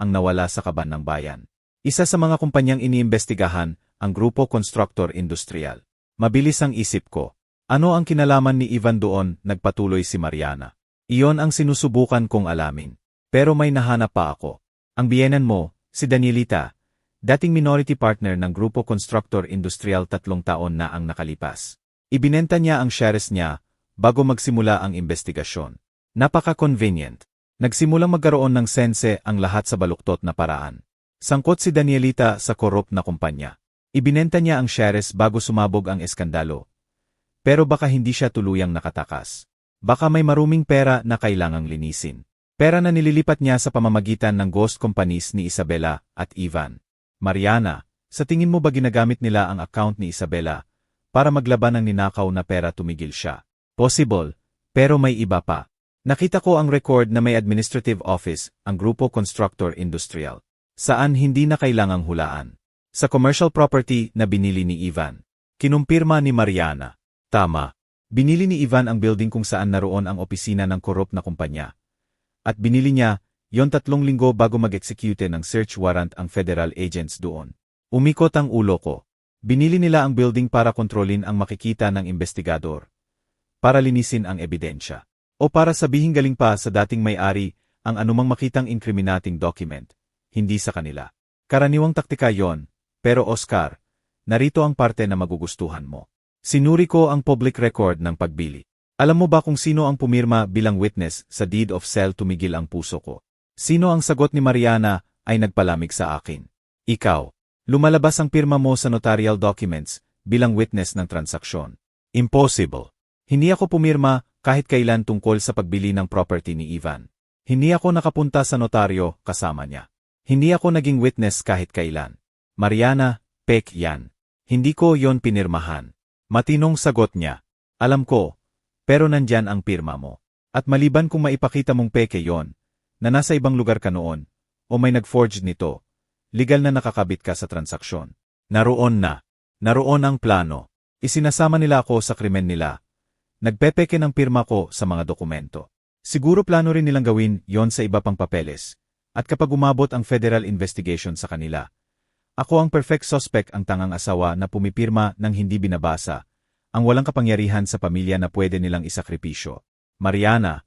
ang nawala sa kaban ng bayan. Isa sa mga kumpanyang iniimbestigahan, ang Grupo Constructor Industrial. Mabilis ang isip ko. Ano ang kinalaman ni Ivan doon? Nagpatuloy si Mariana. Iyon ang sinusubukan kong alamin. Pero may nahanap pa ako. Ang biyenan mo, si Danielita, dating minority partner ng Grupo Constructor Industrial 3 taon na ang nakalipas. Ibinenta niya ang shares niya bago magsimula ang investigasyon. Napaka-convenient. Nagsimulang magkaroon ng sense ang lahat sa baluktot na paraan. Sangkot si Danielita sa korrupt na kumpanya. Ibinenta niya ang shares bago sumabog ang eskandalo. Pero baka hindi siya tuluyang nakatakas. Baka may maruming pera na kailangang linisin. Pera na nililipat niya sa pamamagitan ng ghost companies ni Isabela at Ivan. Mariana, sa tingin mo ba ginagamit nila ang account ni Isabela para maglaban ng ninakaw na pera? Tumigil siya. Possible, pero may iba pa. Nakita ko ang record na may administrative office, ang Grupo Constructor Industrial, saan hindi na kailangang hulaan. Sa commercial property na binili ni Ivan. Kinumpirma ni Mariana. Tama. Binili ni Ivan ang building kung saan naroon ang opisina ng korrupt na kumpanya. At binili niya, yon 3 linggo bago mag-execute ng search warrant ang federal agents doon. Umikot ang ulo ko. Binili nila ang building para kontrolin ang makikita ng investigador. Para linisin ang ebidensya. O para sabihin galing pa sa dating may-ari ang anumang makitang incriminating document. Hindi sa kanila. Karaniwang taktika yon, pero Oscar, narito ang parte na magugustuhan mo. Sinuri ko ang public record ng pagbili. Alam mo ba kung sino ang pumirma bilang witness sa deed of sale? Tumigil ang puso ko. Sino? Ang sagot ni Mariana ay nagpalamig sa akin. Ikaw. Lumalabas ang pirma mo sa notarial documents bilang witness ng transaksyon. Impossible. Hindi ako pumirma kahit kailan tungkol sa pagbili ng property ni Ivan. Hindi ako nakapunta sa notaryo kasama niya. Hindi ako naging witness kahit kailan. Mariana, pek yan. Hindi ko yon pinirmahan. Matinong sagot niya. Alam ko, pero nandyan ang pirma mo. At maliban kung maipakita mong peke yon, na nasa ibang lugar ka noon, o may nag-forge nito, legal na nakakabit ka sa transaksyon. Naroon na. Naroon ang plano. Isinasama nila ako sa krimen nila. Nagpepeke ng pirma ko sa mga dokumento. Siguro plano rin nilang gawin yon sa iba pang papeles. At kapag umabot ang federal investigation sa kanila, ako ang perfect suspect, ang tangang asawa na pumipirma ng hindi binabasa, ang walang kapangyarihan sa pamilya na pwede nilang isakripisyo. Mariana,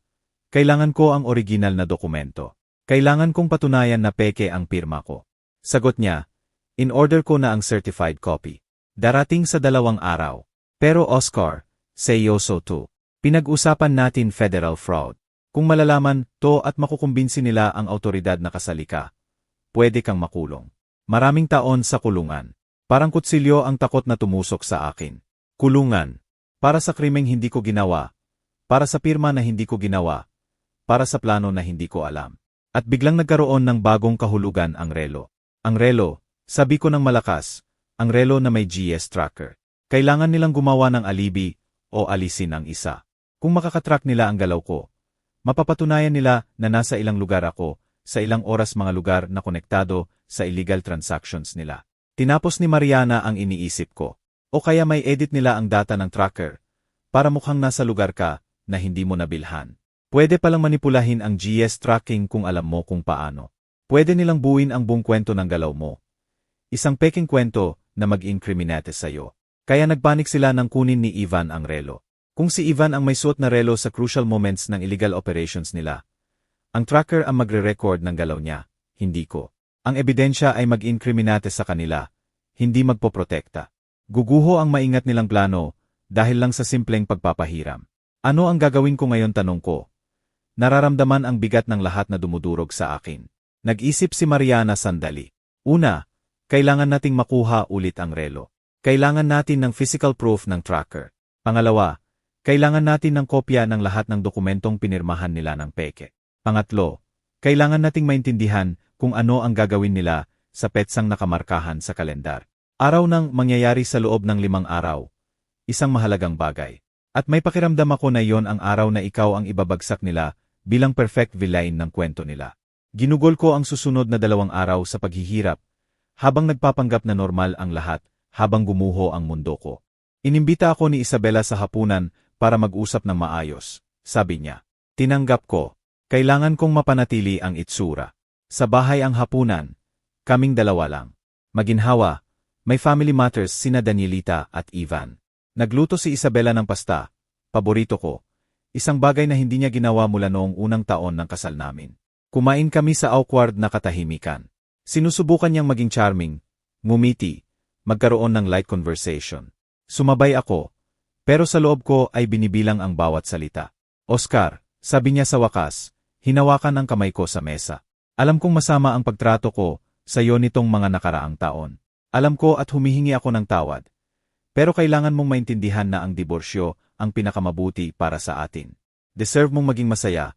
kailangan ko ang original na dokumento. Kailangan kong patunayan na peke ang pirma ko. Sagot niya, in order ko na ang certified copy. Darating sa 2 araw. Pero Oscar, seryoso to. Pinag-usapan natin federal fraud. Kung malalaman to at makukumbinsi nila ang autoridad na kasali ka, pwede kang makulong. Maraming taon sa kulungan. Parang kutsilyo ang takot na tumusok sa akin. Kulungan. Para sa krimeng hindi ko ginawa. Para sa pirma na hindi ko ginawa. Para sa plano na hindi ko alam. At biglang nagkaroon ng bagong kahulugan ang relo. Ang relo, sabi ko ng malakas, ang relo na may GS tracker. Kailangan nilang gumawa ng alibi o alisin ang isa. Kung makakatrack nila ang galaw ko, mapapatunayan nila na nasa ilang lugar ako, sa ilang oras, mga lugar na konektado sa illegal transactions nila. Tinapos ni Mariana ang iniisip ko. O kaya may edit nila ang data ng tracker para mukhang nasa lugar ka na hindi mo nabilhan. Pwede palang manipulahin ang GS tracking kung alam mo kung paano. Pwede nilang buuin ang buong kwento ng galaw mo. Isang peking kwento na mag-incriminate sa'yo. Kaya nagpanik sila nang kunin ni Ivan ang relo. Kung si Ivan ang may suot na relo sa crucial moments ng illegal operations nila, ang tracker ang magre-record ng galaw niya, hindi ko. Ang ebidensya ay mag-incriminate sa kanila, hindi magpoprotekta. Guguho ang maingat nilang plano dahil lang sa simpleng pagpapahiram. Ano ang gagawin ko ngayon? Tanong ko. Nararamdaman ang bigat ng lahat na dumudurog sa akin. Nag-isip si Mariana sandali. Una, kailangan nating makuha ulit ang relo. Kailangan natin ng physical proof ng tracker. Pangalawa, kailangan natin ng kopya ng lahat ng dokumentong pinirmahan nila ng peke. Pangatlo, kailangan nating maintindihan kung ano ang gagawin nila sa petsang nakamarkahan sa kalendar. Araw ng mangyayari sa loob ng 5 araw. Isang mahalagang bagay. At may pakiramdam ako na yon ang araw na ikaw ang ibabagsak nila bilang perfect villain ng kwento nila. Ginugol ko ang susunod na 2 araw sa paghihirap, habang nagpapanggap na normal ang lahat, habang gumuho ang mundo ko. Inimbita ako ni Isabela sa hapunan para mag-usap ng maayos. sabi niya. Tinanggap ko. Kailangan kong mapanatili ang itsura. Sa bahay ang hapunan. Kaming dalawa lang. Maginhawa, may family matters sina Danielita at Ivan. Nagluto si Isabela ng pasta, paborito ko. Isang bagay na hindi niya ginawa mula noong unang taon ng kasal namin. Kumain kami sa awkward na katahimikan. Sinusubukan niyang maging charming, ngumiti, magkaroon ng light conversation. Sumabay ako, pero sa loob ko ay binibilang ang bawat salita. Oscar, sabi niya sa wakas, hinawakan ang kamay ko sa mesa. Alam kong masama ang pagtrato ko sa iyo nitong mga nakaraang taon. Alam ko at humihingi ako ng tawad. Pero kailangan mong maintindihan na ang diborsyo ang pinakamabuti para sa atin. Deserve mong maging masaya.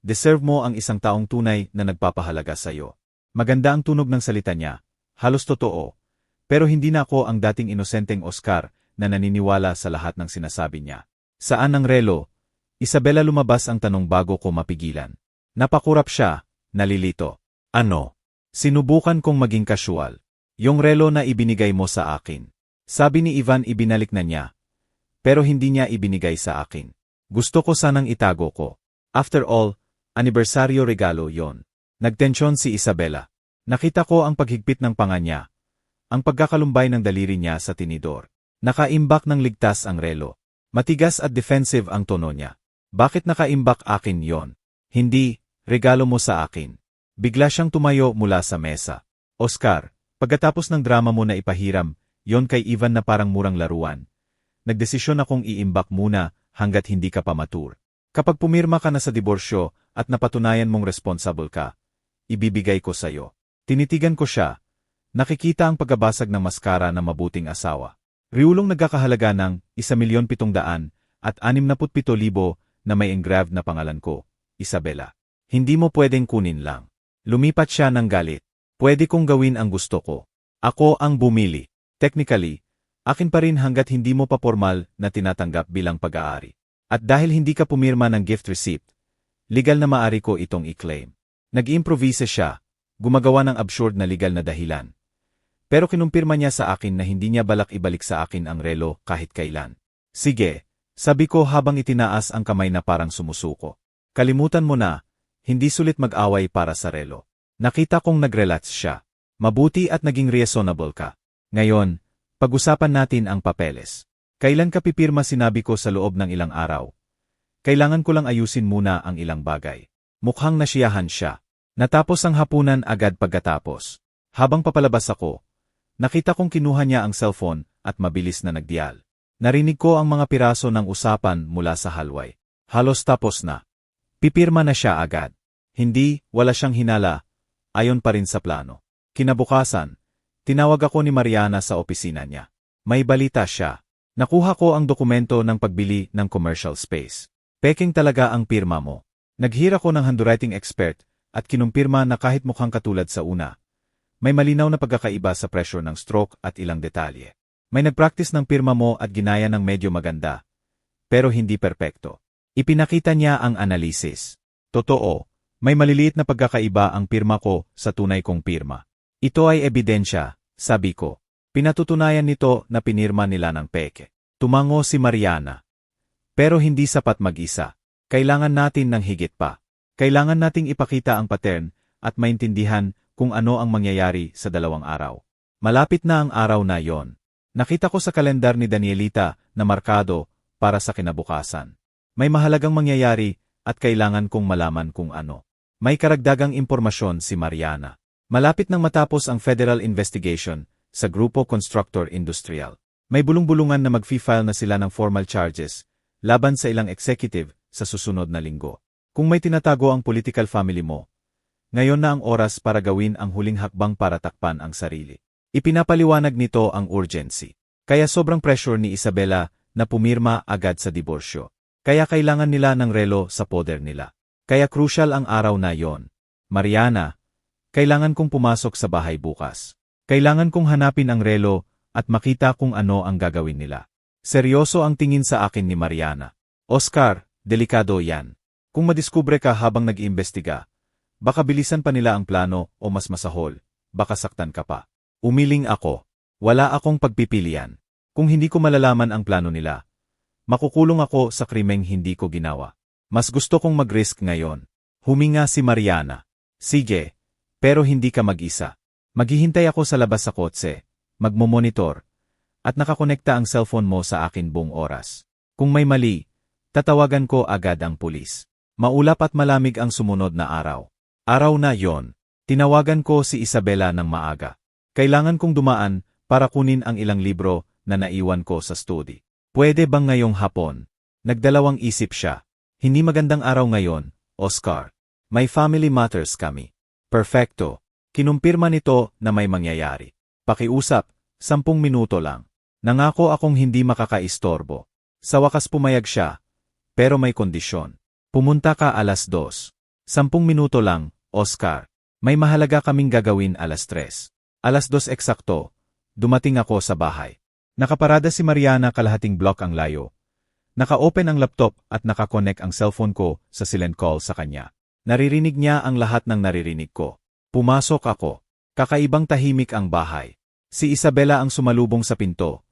Deserve mo ang isang taong tunay na nagpapahalaga sa iyo. Maganda ang tunog ng salita niya. Halos totoo. Pero hindi na ako ang dating inosenteng Oscar na naniniwala sa lahat ng sinasabi niya. Saan ang relo? Isabela, lumabas ang tanong bago ko mapigilan. Napakurap siya, nalilito. Ano? Sinubukan kong maging casual. Yung relo na ibinigay mo sa akin. Sabi ni Ivan, ibinalik na niya. Pero hindi niya ibinigay sa akin. Gusto ko sanang itago ko. After all, anibersaryo regalo yon. Nagtensyon si Isabela. Nakita ko ang paghigpit ng panga niya. Ang pagkakalumbay ng daliri niya sa tinidor. Nakaimbak ng ligtas ang relo. Matigas at defensive ang tono niya. Bakit nakaimbak akin yon? Hindi, regalo mo sa akin. Bigla siyang tumayo mula sa mesa. Oscar, pagkatapos ng drama mo na ipahiram, yon kay Ivan na parang murang laruan. Nagdesisyon akong iimbak muna hanggat hindi ka pa mature. Kapag pumirma ka na sa diborsyo at napatunayan mong responsible ka, ibibigay ko sa'yo. Tinitigan ko siya. Nakikita ang pagbabasag ng maskara ng mabuting asawa. Riulong nagkakahalaga ng 1,700,000 at 67,000 na may engraved na pangalan ko, Isabela. Hindi mo pwedeng kunin lang. Lumipat siya ng galit. Pwede kong gawin ang gusto ko. Ako ang bumili. Technically, akin pa rin hanggat hindi mo pa formal na tinatanggap bilang pag-aari. At dahil hindi ka pumirma ng gift receipt, legal na maari ko itong i-claim. Nag-improvise siya, gumagawa ng absurd na legal na dahilan. Pero kinumpirma niya sa akin na hindi niya balak ibalik sa akin ang relo kahit kailan. Sige, sabi ko habang itinaas ang kamay na parang sumusuko. Kalimutan mo na, hindi sulit mag-away para sa relo. Nakita kong nag-relax siya. Mabuti at naging reasonable ka. Ngayon, pag-usapan natin ang papeles. Kailan ka pipirma, sinabi ko sa loob ng ilang araw. Kailangan ko lang ayusin muna ang ilang bagay. Mukhang nasiyahan siya. Natapos ang hapunan agad pagkatapos. Habang papalabas ako, nakita kong kinuha niya ang cellphone at mabilis na nagdial. Narinig ko ang mga piraso ng usapan mula sa hallway. Halos tapos na. Pipirma na siya agad. Hindi, wala siyang hinala. Ayon pa rin sa plano. Kinabukasan, tinawag ako ni Mariana sa opisina niya. May balita siya. Nakuha ko ang dokumento ng pagbili ng commercial space. Peking talaga ang pirma mo. Naghira ko ng handwriting expert at kinumpirma na kahit mukhang katulad sa una, may malinaw na pagkakaiba sa pressure ng stroke at ilang detalye. May nagpractice ng pirma mo at ginaya ng medyo maganda, pero hindi perpekto. Ipinakita niya ang analisis. Totoo, may maliliit na pagkakaiba ang pirma ko sa tunay kong pirma. Ito ay ebidensya, sabi ko. Pinatutunayan nito na pinirma nila ng peke. Tumango si Mariana. Pero hindi sapat mag-isa. Kailangan natin ng higit pa. Kailangan nating ipakita ang pattern at maintindihan kung ano ang mangyayari sa 2 araw. Malapit na ang araw na yon. Nakita ko sa kalendar ni Danielita na markado para sa kinabukasan. May mahalagang mangyayari at kailangan kong malaman kung ano. May karagdagang impormasyon si Mariana. Malapit nang matapos ang federal investigation sa Grupo Constructor Industrial. May bulong-bulungan na mag-file na sila ng formal charges laban sa ilang executive sa susunod na linggo. Kung may tinatago ang political family mo, ngayon na ang oras para gawin ang huling hakbang para takpan ang sarili. Ipinapaliwanag nito ang urgency. Kaya sobrang pressure ni Isabela na pumirma agad sa diborsyo. Kaya kailangan nila ng relo sa poder nila. Kaya crucial ang araw na yon. Mariana, kailangan kong pumasok sa bahay bukas. Kailangan kong hanapin ang relo at makita kung ano ang gagawin nila. Seryoso ang tingin sa akin ni Mariana. Oscar, delikado yan. Kung madiskubre ka habang nag-iimbestiga, baka bilisan pa nila ang plano o mas masahol, baka saktan ka pa. Umiling ako. Wala akong pagpipilian. Kung hindi ko malalaman ang plano nila, makukulong ako sa krimeng hindi ko ginawa. Mas gusto kong mag-risk ngayon. Huminga si Mariana. Sige, pero hindi ka mag-isa. Maghihintay ako sa labas sa kotse, magmomonitor, at nakakonekta ang cellphone mo sa akin buong oras. Kung may mali, tatawagan ko agad ang pulis. Maulap at malamig ang sumunod na araw. Araw na yon. Tinawagan ko si Isabela ng maaga. Kailangan kong dumaan para kunin ang ilang libro na naiwan ko sa study. Pwede bang ngayong hapon? Nagdalawang isip siya. Hindi magandang araw ngayon, Oscar. May family matters kami. Perfecto. Kinumpirma nito na may mangyayari. Pakiusap, 10 minuto lang. Nangako akong hindi makakaistorbo. Sa wakas pumayag siya, pero may kondisyon. Pumunta ka 2:00. 10 minuto lang, Oscar. May mahalaga kaming gagawin 3:00. 2:00 eksakto, dumating ako sa bahay. Nakaparada si Mariana kalahating block ang layo. Naka-open ang laptop at nakakonek ang cellphone ko sa silent call sa kanya. Naririnig niya ang lahat ng naririnig ko. Pumasok ako. Kakaibang tahimik ang bahay. Si Isabela ang sumalubong sa pinto.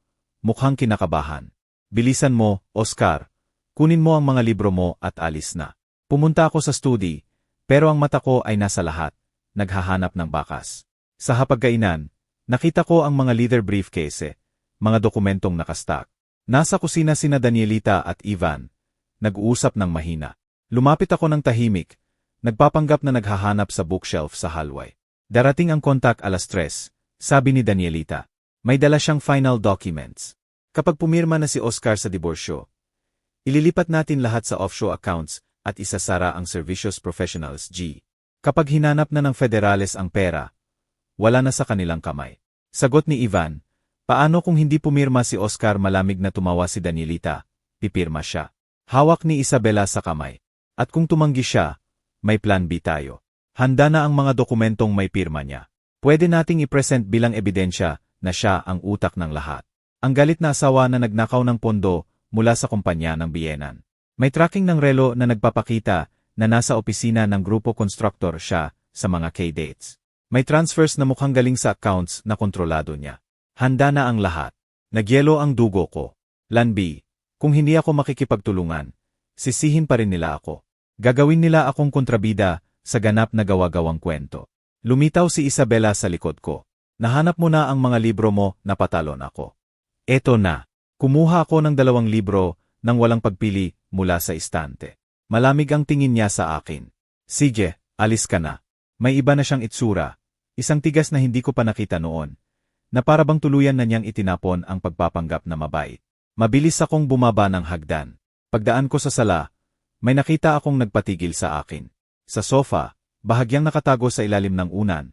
Mukhang kinakabahan. Bilisan mo, Oscar. Kunin mo ang mga libro mo at alis na. Pumunta ako sa study, pero ang mata ko ay nasa lahat, naghahanap ng bakas. Sa hapagkainan, nakita ko ang mga leather briefcase, mga dokumentong nakastack. Nasa kusina sina Danielita at Ivan, nag-uusap ng mahina. Lumapit ako ng tahimik, nagpapanggap na naghahanap sa bookshelf sa hallway. Darating ang kontak 3:00, sabi ni Danielita. May dala siyang final documents. Kapag pumirma na si Oscar sa diborsyo, ililipat natin lahat sa offshore accounts at isasara ang Servicios Professionals G. Kapag hinanap na ng federales ang pera, wala na sa kanilang kamay. Sagot ni Ivan, paano kung hindi pumirma si Oscar? Malamig na tumawa si Danielita, pipirma siya. Hawak ni Isabela sa kamay. At kung tumanggi siya, may plan B tayo. Handa na ang mga dokumentong may pirma niya. Pwede nating i-present bilang ebidensya na siya ang utak ng lahat. Ang galit na asawa na nagnakaw ng pondo mula sa kumpanya ng biyenan. May tracking ng relo na nagpapakita na nasa opisina ng grupo constructor siya sa mga K-dates. May transfers na mukhang galing sa accounts na kontrolado niya. Handa na ang lahat. Nagyelo ang dugo ko. Plan B, kung hindi ako makikipagtulungan, sisihin pa rin nila ako. Gagawin nila akong kontrabida sa ganap na gawa-gawang kwento. Lumitaw si Isabela sa likod ko. Nahanap mo na ang mga libro mo, napatalon ako. Eto na. Kumuha ako ng 2 libro nang walang pagpili mula sa istante. Malamig ang tingin niya sa akin. Sige, alis ka na. May iba na siyang itsura. Isang tigas na hindi ko pa nakita noon. Na para bang tuluyan na niyang itinapon ang pagpapanggap na mabait. Mabilis akong bumaba ng hagdan. Pagdaan ko sa sala, may nakita akong nagpatigil sa akin. Sa sofa, bahagyang nakatago sa ilalim ng unan,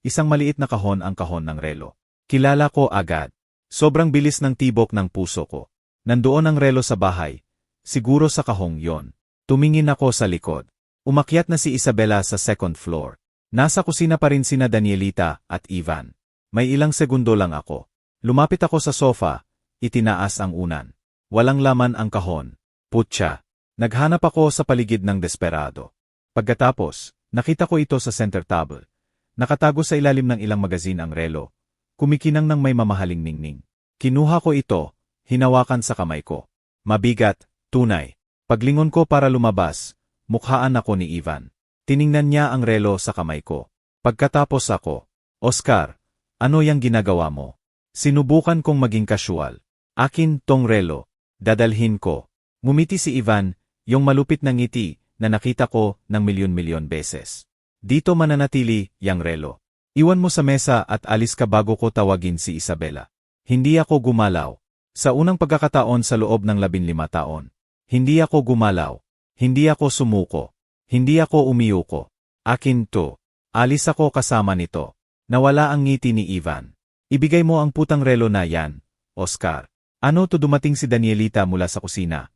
isang maliit na kahon ang kahon ng relo. Kilala ko agad. Sobrang bilis ng tibok ng puso ko. Nandoon ang relo sa bahay. Siguro sa kahong yon. Tumingin ako sa likod. Umakyat na si Isabela sa 2nd floor. Nasa kusina pa rin sina Danielita at Ivan. May ilang segundo lang ako. Lumapit ako sa sofa, itinaas ang unan. Walang laman ang kahon. Putya. Naghanap ako sa paligid ng desperado. Pagkatapos, nakita ko ito sa center table. Nakatago sa ilalim ng ilang magazine ang relo. Kumikinang ng may mamahaling ningning. Kinuha ko ito, hinawakan sa kamay ko. Mabigat, tunay. Paglingon ko para lumabas, mukhaan ako ni Ivan. Tiningnan niya ang relo sa kamay ko. Pagkatapos ako, Oscar, ano yang ginagawa mo? Sinubukan kong maging casual. Akin tong relo. Dadalhin ko. Ngumiti si Ivan, yung malupit na ngiti na nakita ko ng milyon-milyon beses. Dito mananatili, yang relo. Iwan mo sa mesa at alis ka bago ko tawagin si Isabela. Hindi ako gumalaw. Sa unang pagkakataon sa loob ng 15 taon. Hindi ako gumalaw. Hindi ako sumuko. Hindi ako umiyuko. Akin to. Alis ako kasama nito. Nawala ang ngiti ni Ivan. Ibigay mo ang putang relo na yan, Oscar. Ano to? Dumating si Danielita mula sa kusina.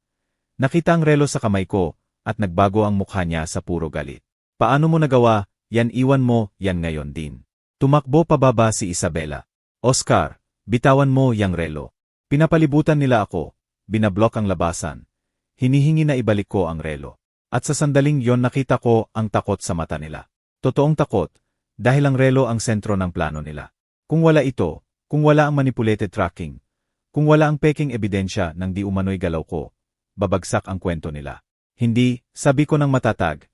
Nakita ang relo sa kamay ko at nagbago ang mukha niya sa puro galit. Paano mo nagawa? Yan iwan mo, yan ngayon din. Tumakbo pababa si Isabela. Oscar, bitawan mo yang relo. Pinapalibutan nila ako. Binablock ang labasan. Hinihingi na ibalik ko ang relo. At sa sandaling yon nakita ko ang takot sa mata nila. Totoong takot. Dahil ang relo ang sentro ng plano nila. Kung wala ito, kung wala ang manipulated tracking, kung wala ang peking ebidensya ng di umano'y galaw ko, babagsak ang kwento nila. Hindi, sabi ko ng matatag.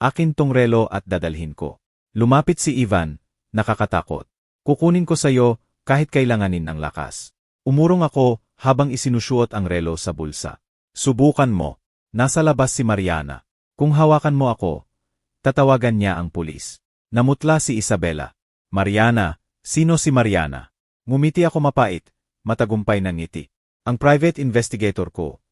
Akin tong relo at dadalhin ko. Lumapit si Ivan, nakakatakot. Kukunin ko sa'yo kahit kailanganin ng lakas. Umurong ako habang isinusuot ang relo sa bulsa. Subukan mo. Nasa labas si Mariana. Kung hawakan mo ako, tatawagan niya ang pulis. Namutla si Isabela. Mariana, sino si Mariana? Ngumiti ako mapait, matagumpay ng ngiti. Ang private investigator ko.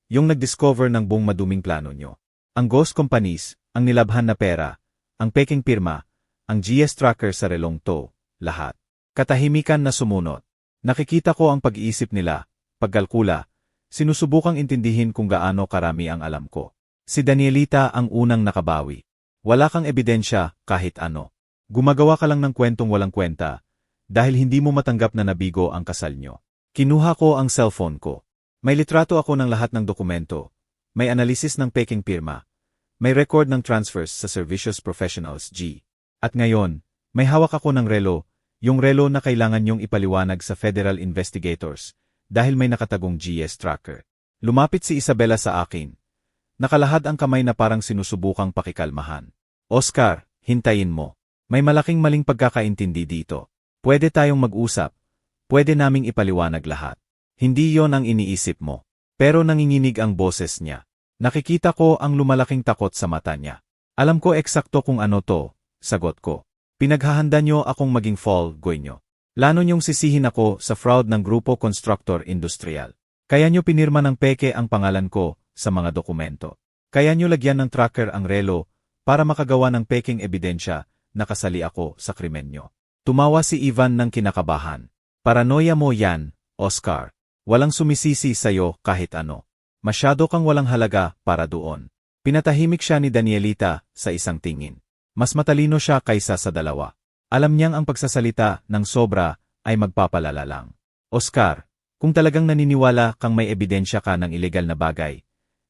Yung nag-discover ng buong maduming plano nyo. Ang ghost companies, ang nilabhan na pera, ang peking pirma, ang GS tracker sa relong to, lahat. Katahimikan na sumunod. Nakikita ko ang pag-iisip nila, pagkalkula, sinusubukang intindihin kung gaano karami ang alam ko. Si Danielita ang unang nakabawi. Wala kang ebidensya kahit ano. Gumagawa ka lang ng kwentong walang kwenta, dahil hindi mo matanggap na nabigo ang kasal nyo. Kinuha ko ang cellphone ko. May litrato ako ng lahat ng dokumento. May analysis ng peking pirma. May record ng transfers sa Servicios Professionals G. At ngayon, may hawak ako ng relo, yung relo na kailangan nyong ipaliwanag sa federal investigators, dahil may nakatagong GS tracker. Lumapit si Isabela sa akin. Nakalahad ang kamay na parang sinusubukang pakikalmahan. Oscar, hintayin mo. May malaking maling pagkakaintindi dito. Pwede tayong mag-usap. Pwede naming ipaliwanag lahat. Hindi yon ang iniisip mo. Pero nanginginig ang boses niya. Nakikita ko ang lumalaking takot sa mata niya. Alam ko eksakto kung ano to, sagot ko. Pinaghahanda nyo akong maging fall guy nyo. Plano nyong sisihin ako sa fraud ng Grupo Constructor Industrial. Kaya nyo pinirma ng peke ang pangalan ko sa mga dokumento. Kaya nyo lagyan ng tracker ang relo para makagawa ng peking ebidensya na kasali ako sa krimen nyo. Tumawa si Ivan ng kinakabahan. Paranoia mo yan, Oscar. Walang sumisisi sa'yo kahit ano. Masyado kang walang halaga para doon. Pinatahimik siya ni Danielita sa isang tingin. Mas matalino siya kaysa sa dalawa. Alam niyang ang pagsasalita ng sobra ay magpapalala lang. Oscar, kung talagang naniniwala kang may ebidensya ka ng ilegal na bagay,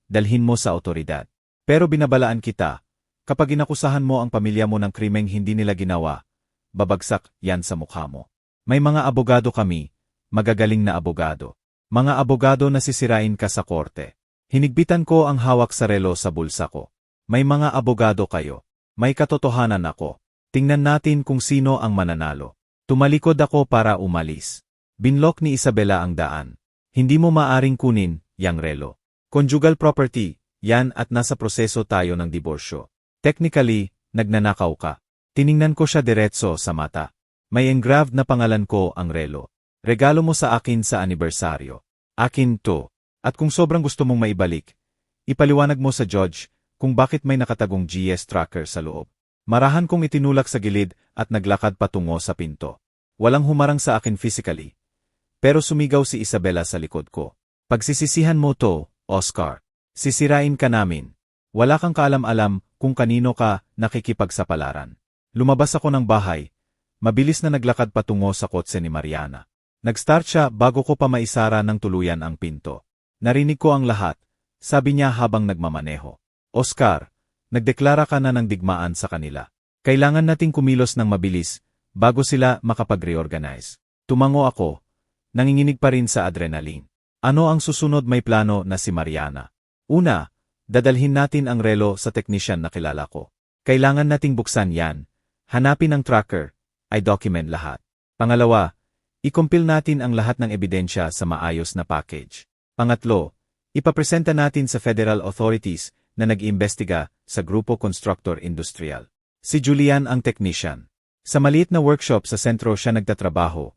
dalhin mo sa otoridad. Pero binabalaan kita, kapag inakusahan mo ang pamilya mo ng krimeng hindi nila ginawa, babagsak yan sa mukha mo. May mga abogado kami, magagaling na abogado. Mga abogado na sisirain ka sa korte. Hinigpitan ko ang hawak sa relo sa bulsa ko. May mga abogado kayo. May katotohanan ako. Tingnan natin kung sino ang mananalo. Tumalikod ako para umalis. Binlock ni Isabela ang daan. Hindi mo maaring kunin yang relo. Conjugal property, yan at nasa proseso tayo ng diborsyo. Technically, nagnanakaw ka. Tiningnan ko siya diretso sa mata. May engraved na pangalan ko ang relo. Regalo mo sa akin sa anibersaryo. Akin to. At kung sobrang gusto mong maibalik, ipaliwanag mo sa judge kung bakit may nakatagong GS tracker sa loob. Marahan kong itinulak sa gilid at naglakad patungo sa pinto. Walang humarang sa akin physically. Pero sumigaw si Isabela sa likod ko. Pagsisisihan mo to, Oscar. Sisirain ka namin. Wala kang kaalam-alam kung kanino ka nakikipagsapalaran. Lumabas ako ng bahay. Mabilis na naglakad patungo sa kotse ni Mariana. Nag-start siya bago ko pa maisara ng tuluyan ang pinto. Narinig ko ang lahat, sabi niya habang nagmamaneho. Oscar, nagdeklara ka na ng digmaan sa kanila. Kailangan nating kumilos ng mabilis bago sila makapag-reorganize. Tumango ako. Nanginginig pa rin sa adrenaline. Ano ang susunod? May plano na si Mariana. Una, dadalhin natin ang relo sa technician na kilala ko. Kailangan nating buksan yan. Hanapin ang tracker. I-document lahat. Pangalawa, i-compile natin ang lahat ng ebidensya sa maayos na package. Pangatlo, ipapresenta natin sa federal authorities na nag-iimbestiga sa Grupo Constructor Industrial. Si Julian ang technician. Sa maliit na workshop sa sentro siya nagtatrabaho.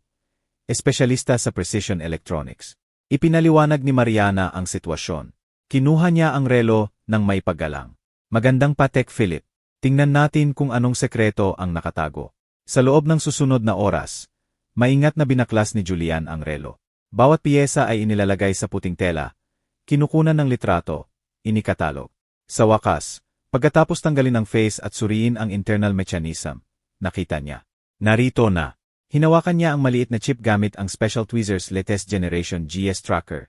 Espesyalista sa precision electronics. Ipinaliwanag ni Mariana ang sitwasyon. Kinuha niya ang relo ng may paggalang. Magandang Patek Philip. Tingnan natin kung anong sekreto ang nakatago. Sa loob ng susunod na oras, maingat na binaklas ni Julian ang relo. Bawat piyesa ay inilalagay sa puting tela, kinukunan ng litrato, inikatalog. Sa wakas, pagkatapos tanggalin ang face at suriin ang internal mechanism, nakita niya. Narito na. Hinawakan niya ang maliit na chip gamit ang Special Tweezers latest generation GS tracker.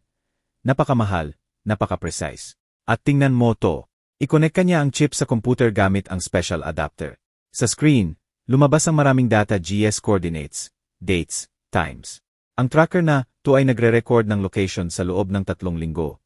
Napakamahal, napaka-precise. At tingnan mo to. I-connect niya ang chip sa computer gamit ang special adapter. Sa screen, lumabas ang maraming data GS coordinates, dates, times. Ang tracker na to ay nagre-record ng location sa loob ng 3 linggo.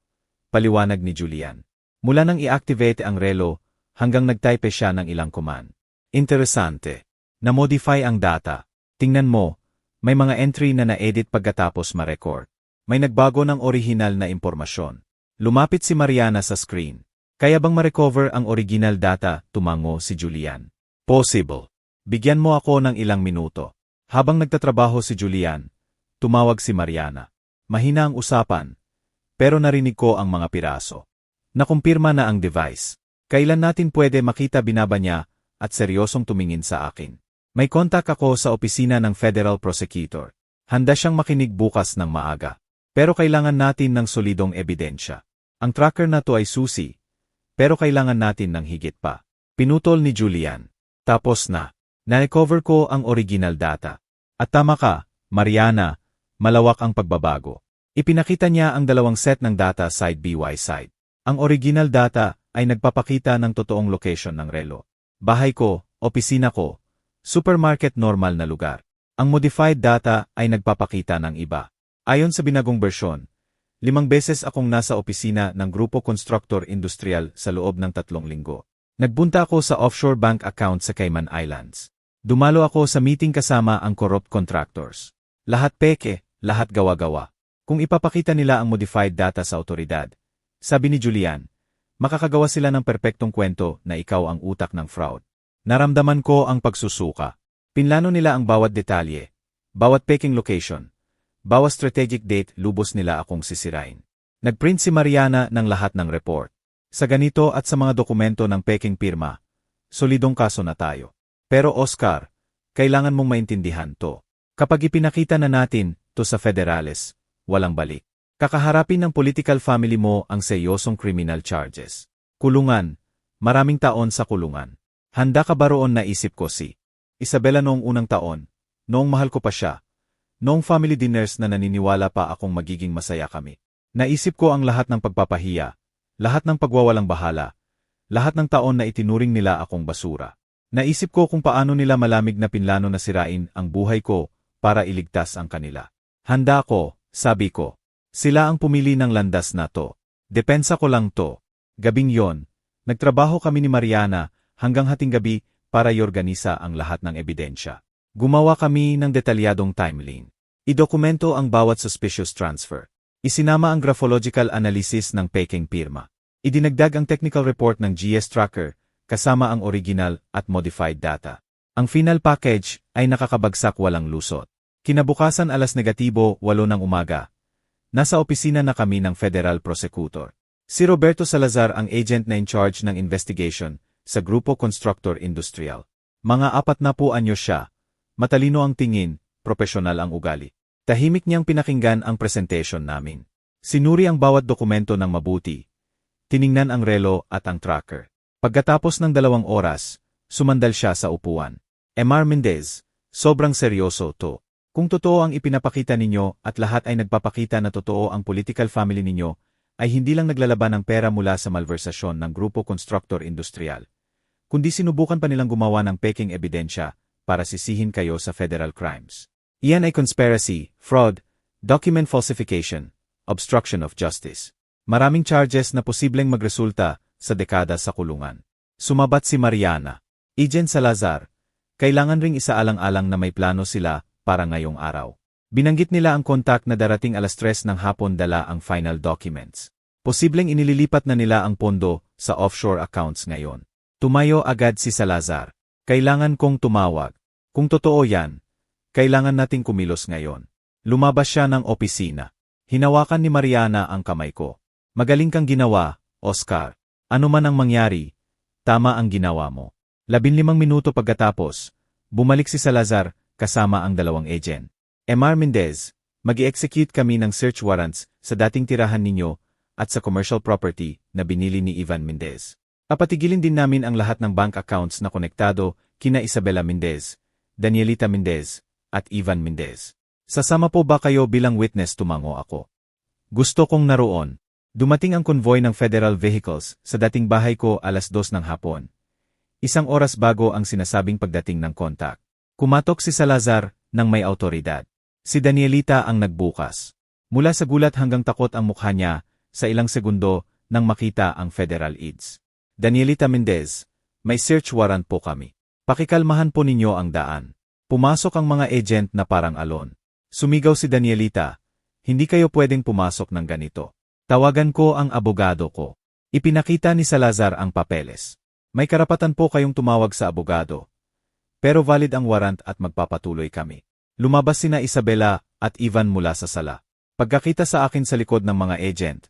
Paliwanag ni Julian. Mula nang i-activate ang relo, hanggang nag-type siya ng ilang command. Interesante. Na-modify ang data. Tingnan mo, may mga entry na na-edit pagkatapos ma-record. May nagbago ng original na impormasyon. Lumapit si Mariana sa screen. Kaya bang ma-recover ang original data? Tumango si Julian. Possible. Bigyan mo ako ng ilang minuto. Habang nagtatrabaho si Julian, tumawag si Mariana. Mahina ang usapan, pero narinig ko ang mga piraso. Nakumpirma na ang device. Kailan natin pwede makita? Binaba niya at seryosong tumingin sa akin. May kontak ako sa opisina ng Federal Prosecutor. Handa siyang makinig bukas ng maaga. Pero kailangan natin ng solidong ebidensya. Ang tracker na to ay susi, pero kailangan natin ng higit pa. Pinutol ni Julian. Tapos na. Na-recover ko ang original data. At tama ka, Mariana, malawak ang pagbabago. Ipinakita niya ang dalawang set ng data side by side. Ang original data ay nagpapakita ng totoong location ng relo. Bahay ko, opisina ko, supermarket, normal na lugar. Ang modified data ay nagpapakita ng iba. Ayon sa binagong bersyon, 5 beses akong nasa opisina ng Grupo Constructor Industrial sa loob ng 3 linggo. Nagbunta ako sa offshore bank account sa Cayman Islands. Dumalo ako sa meeting kasama ang corrupt contractors. Lahat peke, lahat gawa-gawa. Kung ipapakita nila ang modified data sa otoridad, sabi ni Julian, makakagawa sila ng perpektong kwento na ikaw ang utak ng fraud. Naramdaman ko ang pagsusuka. Pinlano nila ang bawat detalye, bawat peking location, bawat strategic date. Lubos nila akong sisirain. Nagprint si Mariana ng lahat ng report. Sa ganito at sa mga dokumento ng peking pirma, solidong kaso na tayo. Pero Oscar, kailangan mong maintindihan to. Kapag ipinakita na natin to sa federales, walang balik. Kakaharapin ng political family mo ang seryosong criminal charges. Kulungan, maraming taon sa kulungan. Handa ka ba roon? Naisip ko si Isabela noong unang taon, noong mahal ko pa siya, noong family dinners na naniniwala pa akong magiging masaya kami. Naisip ko ang lahat ng pagpapahiya, lahat ng pagwawalang bahala, lahat ng taon na itinuring nila akong basura. Naisip ko kung paano nila malamig na pinlano na sirain ang buhay ko para iligtas ang kanila. Handa ko, sabi ko. Sila ang pumili ng landas na to. Depensa ko lang to. Gabing yon, nagtrabaho kami ni Mariana hanggang hating gabi para iorganisa ang lahat ng ebidensya. Gumawa kami ng detalyadong timeline. Idokumento ang bawat suspicious transfer. Isinama ang graphological analysis ng peking pirma. Idinagdag ang technical report ng GS Tracker kasama ang original at modified data. Ang final package ay nakakabagsak walang lusot. Kinabukasan alas negatibo 8 ng umaga. Nasa opisina na kami ng Federal Prosecutor. Si Roberto Salazar ang agent na in charge ng investigation sa Grupo Constructor Industrial. Mga 40 anyo siya. Matalino ang tingin, propesyonal ang ugali. Tahimik niyang pinakinggan ang presentation namin. Sinuri ang bawat dokumento ng mabuti. Tiningnan ang relo at ang tracker. Pagkatapos ng 2 oras, sumandal siya sa upuan. Mr. Mendez, sobrang seryoso to. Kung totoo ang ipinapakita ninyo at lahat ay nagpapakita na totoo ang political family ninyo, ay hindi lang naglalaban ng pera mula sa malversasyon ng Grupo Constructor Industrial, kundi sinubukan pa nilang gumawa ng peking ebidensya para sisihin kayo sa federal crimes. Iyan ay conspiracy, fraud, document falsification, obstruction of justice. Maraming charges na posibleng magresulta sa dekada sa kulungan. Sumabat si Mariana. Agent Salazar, kailangan ring isaalang-alang na may plano sila para ngayong araw. Binanggit nila ang kontak na darating alas 3 ng hapon dala ang final documents. Posibleng inililipat na nila ang pondo sa offshore accounts ngayon. Tumayo agad si Salazar. Kailangan kong tumawag. Kung totoo yan, kailangan nating kumilos ngayon. Lumabas siya ng opisina. Hinawakan ni Mariana ang kamay ko. Magaling kang ginawa, Oscar. Ano man ang mangyari, tama ang ginawa mo. 15 minuto pagkatapos, bumalik si Salazar kasama ang 2 agent. Mr. Mendez, mag-i-execute kami ng search warrants sa dating tirahan ninyo at sa commercial property na binili ni Ivan Mendez. Papatigilin din namin ang lahat ng bank accounts na konektado kina Isabela Mendez, Danielita Mendez, at Ivan Mendez. Sasama po ba kayo bilang witness? Tumango ako. Gusto kong naroon. Dumating ang convoy ng federal vehicles sa dating bahay ko alas 2 ng hapon. 1 oras bago ang sinasabing pagdating ng kontak. Kumatok si Salazar ng may autoridad. Si Danielita ang nagbukas. Mula sa gulat hanggang takot ang mukha niya, sa ilang segundo, nang makita ang federal aids. Danielita Mendez, may search warrant po kami. Pakikalmahan po ninyo ang daan. Pumasok ang mga agent na parang alon. Sumigaw si Danielita, hindi kayo pwedeng pumasok ng ganito. Tawagan ko ang abogado ko. Ipinakita ni Salazar ang papeles. May karapatan po kayong tumawag sa abogado. Pero valid ang warrant at magpapatuloy kami. Lumabas sina Isabela at Ivan mula sa sala. Pagkakita sa akin sa likod ng mga agent,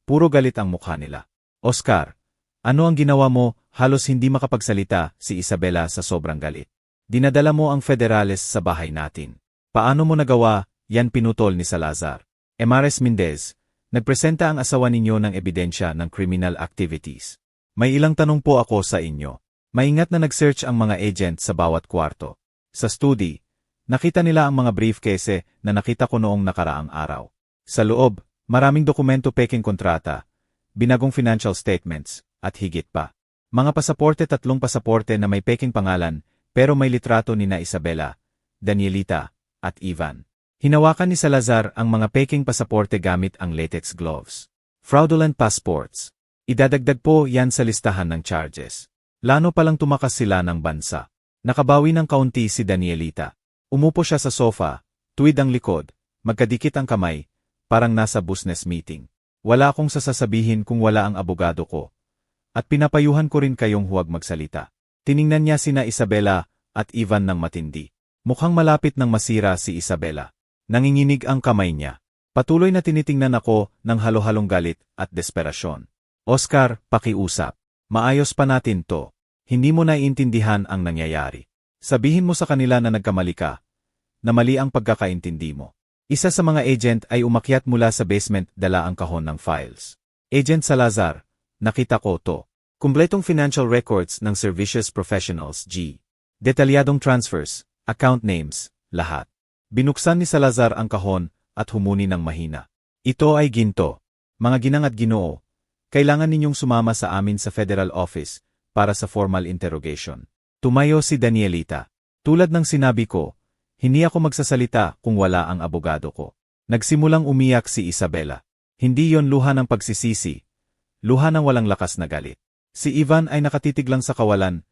puro galit ang mukha nila. Oscar, ano ang ginawa mo? Halos hindi makapagsalita si Isabela sa sobrang galit. Dinadala mo ang federales sa bahay natin. Paano mo nagawa? Yan pinutol ni Salazar. Emares Mendez, nagpresenta ang asawa ninyo ng ebidensya ng criminal activities. May ilang tanong po ako sa inyo. Maingat na nag-search ang mga agent sa bawat kwarto. Sa study, nakita nila ang mga briefcase na nakita ko noong nakaraang araw. Sa loob, maraming dokumento, peking kontrata, binagong financial statements, at higit pa. Mga pasaporte, 3 pasaporte na may peking pangalan, pero may litrato ni na Isabela, Danielita, at Ivan. Hinawakan ni Salazar ang mga peking pasaporte gamit ang latex gloves. Fraudulent passports. Idadagdag po yan sa listahan ng charges. Lano palang tumakas sila ng bansa. Nakabawi ng kaunti si Danielita. Umupo siya sa sofa, tuwid ang likod, magkadikit ang kamay, parang nasa business meeting. Wala akong sasasabihin kung wala ang abogado ko. At pinapayuhan ko rin kayong huwag magsalita. Tiningnan niya sina Isabela at Ivan ng matindi. Mukhang malapit nang masira si Isabela. Nanginginig ang kamay niya. Patuloy na tinitingnan ako ng halo-halong galit at desperasyon. Oscar, pakiusap. Maayos pa natin to. Hindi mo naiintindihan ang nangyayari. Sabihin mo sa kanila na nagkamali ka, na mali ang pagkakaintindi mo. Isa sa mga agent ay umakyat mula sa basement, dala ang kahon ng files. Agent Salazar, nakita ko to. Kumpletong financial records ng Servicios Professionals G. Detalyadong transfers, account names, lahat. Binuksan ni Salazar ang kahon at humuni ng mahina. Ito ay ginto. Mga ginang at ginoo, kailangan ninyong sumama sa amin sa federal office para sa formal interrogation. Tumayo si Danielita. Tulad ng sinabi ko, hindi ako magsasalita kung wala ang abogado ko. Nagsimulang umiyak si Isabela. Hindi yon luha ng pagsisisi, luha ng walang lakas na galit. Si Ivan ay nakatitig lang sa kawalan,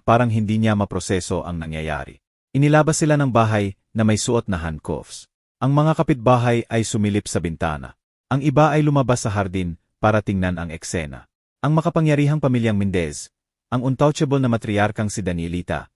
parang hindi niya maproseso ang nangyayari. Inilabas sila ng bahay na may suot na handcuffs. Ang mga kapitbahay ay sumilip sa bintana. Ang iba ay lumabas sa hardin para tingnan ang eksena. Ang makapangyarihang pamilyang Mendez, ang untouchable na matriarkang si Danielita,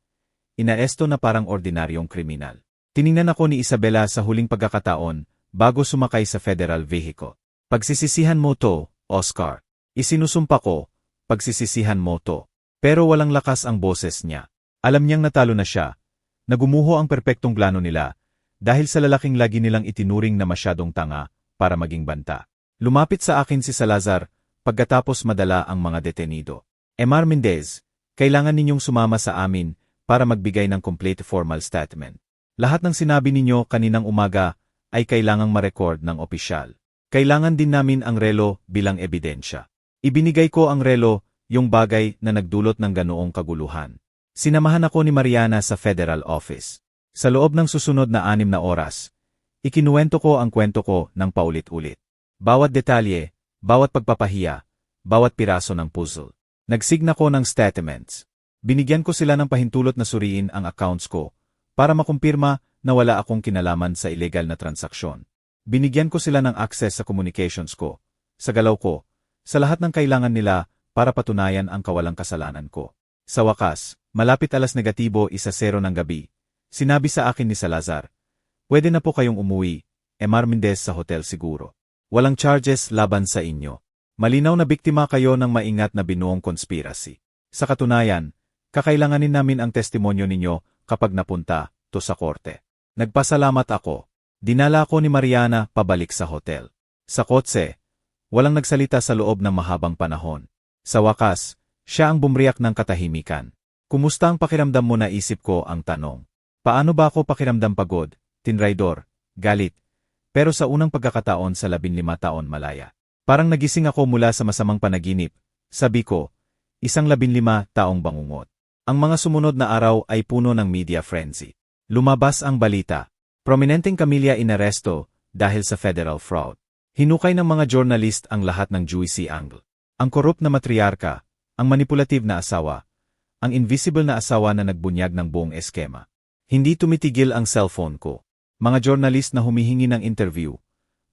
inaresto na parang ordinaryong kriminal. Tiningnan ako ni Isabela sa huling pagkakataon bago sumakay sa federal vehicle. Pagsisisihan mo to, Oscar. Isinusumpa ko, pagsisisihan mo to. Pero walang lakas ang boses niya. Alam niyang natalo na siya. Nagumuho ang perpektong plano nila dahil sa lalaking lagi nilang itinuring na masyadong tanga para maging banta. Lumapit sa akin si Salazar pagkatapos madala ang mga detenido. Emar Mendez, kailangan ninyong sumama sa amin para magbigay ng complete formal statement. Lahat ng sinabi ninyo kaninang umaga ay kailangang ma-record ng opisyal. Kailangan din namin ang relo bilang ebidensya. Ibinigay ko ang relo, yung bagay na nagdulot ng ganoong kaguluhan. Sinamahan ako ni Mariana sa federal office. Sa loob ng susunod na 6 na oras, ikinuwento ko ang kwento ko ng paulit-ulit. Bawat detalye, bawat pagpapahiya, bawat piraso ng puzzle. Nagsigna ko ng statements. Binigyan ko sila ng pahintulot na suriin ang accounts ko para makumpirma na wala akong kinalaman sa illegal na transaksyon. Binigyan ko sila ng access sa communications ko, sa galaw ko, sa lahat ng kailangan nila para patunayan ang kawalang kasalanan ko. Sa wakas, malapit 1:00 ng gabi, sinabi sa akin ni Salazar, "Pwede na po kayong umuwi, Emar Mendez sa hotel siguro. Walang charges laban sa inyo. Malinaw na biktima kayo ng maingat na binuong conspiracy. Sa katunayan, kakailanganin namin ang testimonyo ninyo kapag napunta to sa korte." Nagpasalamat ako. Dinala ako ni Mariana pabalik sa hotel. Sa kotse, walang nagsalita sa loob ng mahabang panahon. Sa wakas, siya ang bumriyak ng katahimikan. "Kumusta ang pakiramdam mo?" Naisip ko ang tanong. Paano ba ako pakiramdam? Pagod, tinraidor, galit. Pero sa unang pagkakataon sa 15 taon malaya. Parang nagising ako mula sa masamang panaginip. Sabi ko, isang 15 taong bangungot. Ang mga sumunod na araw ay puno ng media frenzy. Lumabas ang balita. Prominenteng pamilya inaresto dahil sa federal fraud. Hinukay ng mga journalist ang lahat ng juicy angle. Ang korrupt na matriarka, ang manipulative na asawa, ang invisible na asawa na nagbunyag ng buong eskema. Hindi tumitigil ang cellphone ko. Mga journalist na humihingi ng interview,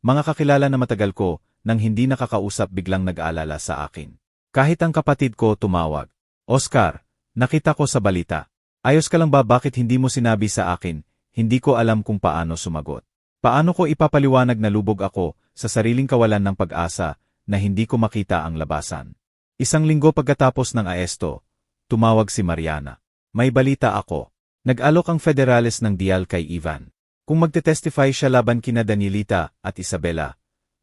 mga kakilala na matagal ko nang hindi nakakausap biglang nag-aalala sa akin. Kahit ang kapatid ko tumawag. Oscar, nakita ko sa balita. Ayos ka lang ba, bakit hindi mo sinabi sa akin? Hindi ko alam kung paano sumagot. Paano ko ipapaliwanag na lubog ako sa sariling kawalan ng pag-asa na hindi ko makita ang labasan? Isang linggo pagkatapos ng aresto, tumawag si Mariana. May balita ako. Nag-alok ang Federales ng dial kay Ivan. Kung magte-testify siya laban kina Danielita at Isabela,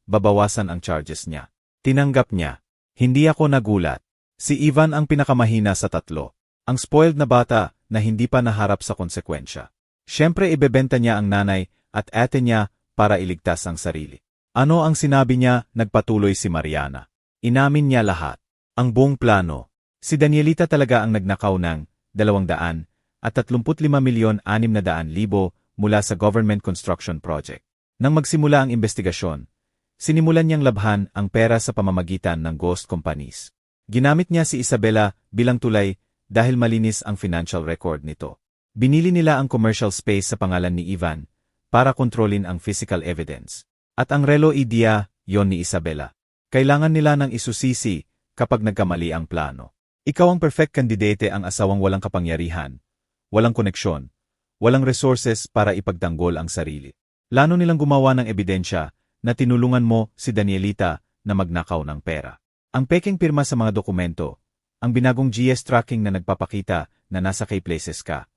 babawasan ang charges niya. Tinanggap niya. Hindi ako nagulat. Si Ivan ang pinakamahina sa tatlo. Ang spoiled na bata na hindi pa naharap sa konsekwensya. Siyempre ibebenta niya ang nanay at ate niya para iligtas ang sarili. Ano ang sinabi niya? Nagpatuloy si Mariana. Inamin niya lahat. Ang buong plano. Si Danielita talaga ang nagnakaw ng 235,600,000 mula sa government construction project. Nang magsimula ang investigasyon, sinimulan niyang labhan ang pera sa pamamagitan ng ghost companies. Ginamit niya si Isabela bilang tulay dahil malinis ang financial record nito. Binili nila ang commercial space sa pangalan ni Ivan para kontrolin ang physical evidence. At ang relo idea, yon ni Isabela. Kailangan nila ng isusisi kapag nagkamali ang plano. Ikaw ang perfect candidate, ang asawang walang kapangyarihan, walang koneksyon, walang resources para ipagtanggol ang sarili. Plano nilang gumawa ng ebidensya na tinulungan mo si Danielita na magnakaw ng pera. Ang peking pirma sa mga dokumento, ang binagong GS tracking na nagpapakita na nasa kay places ka.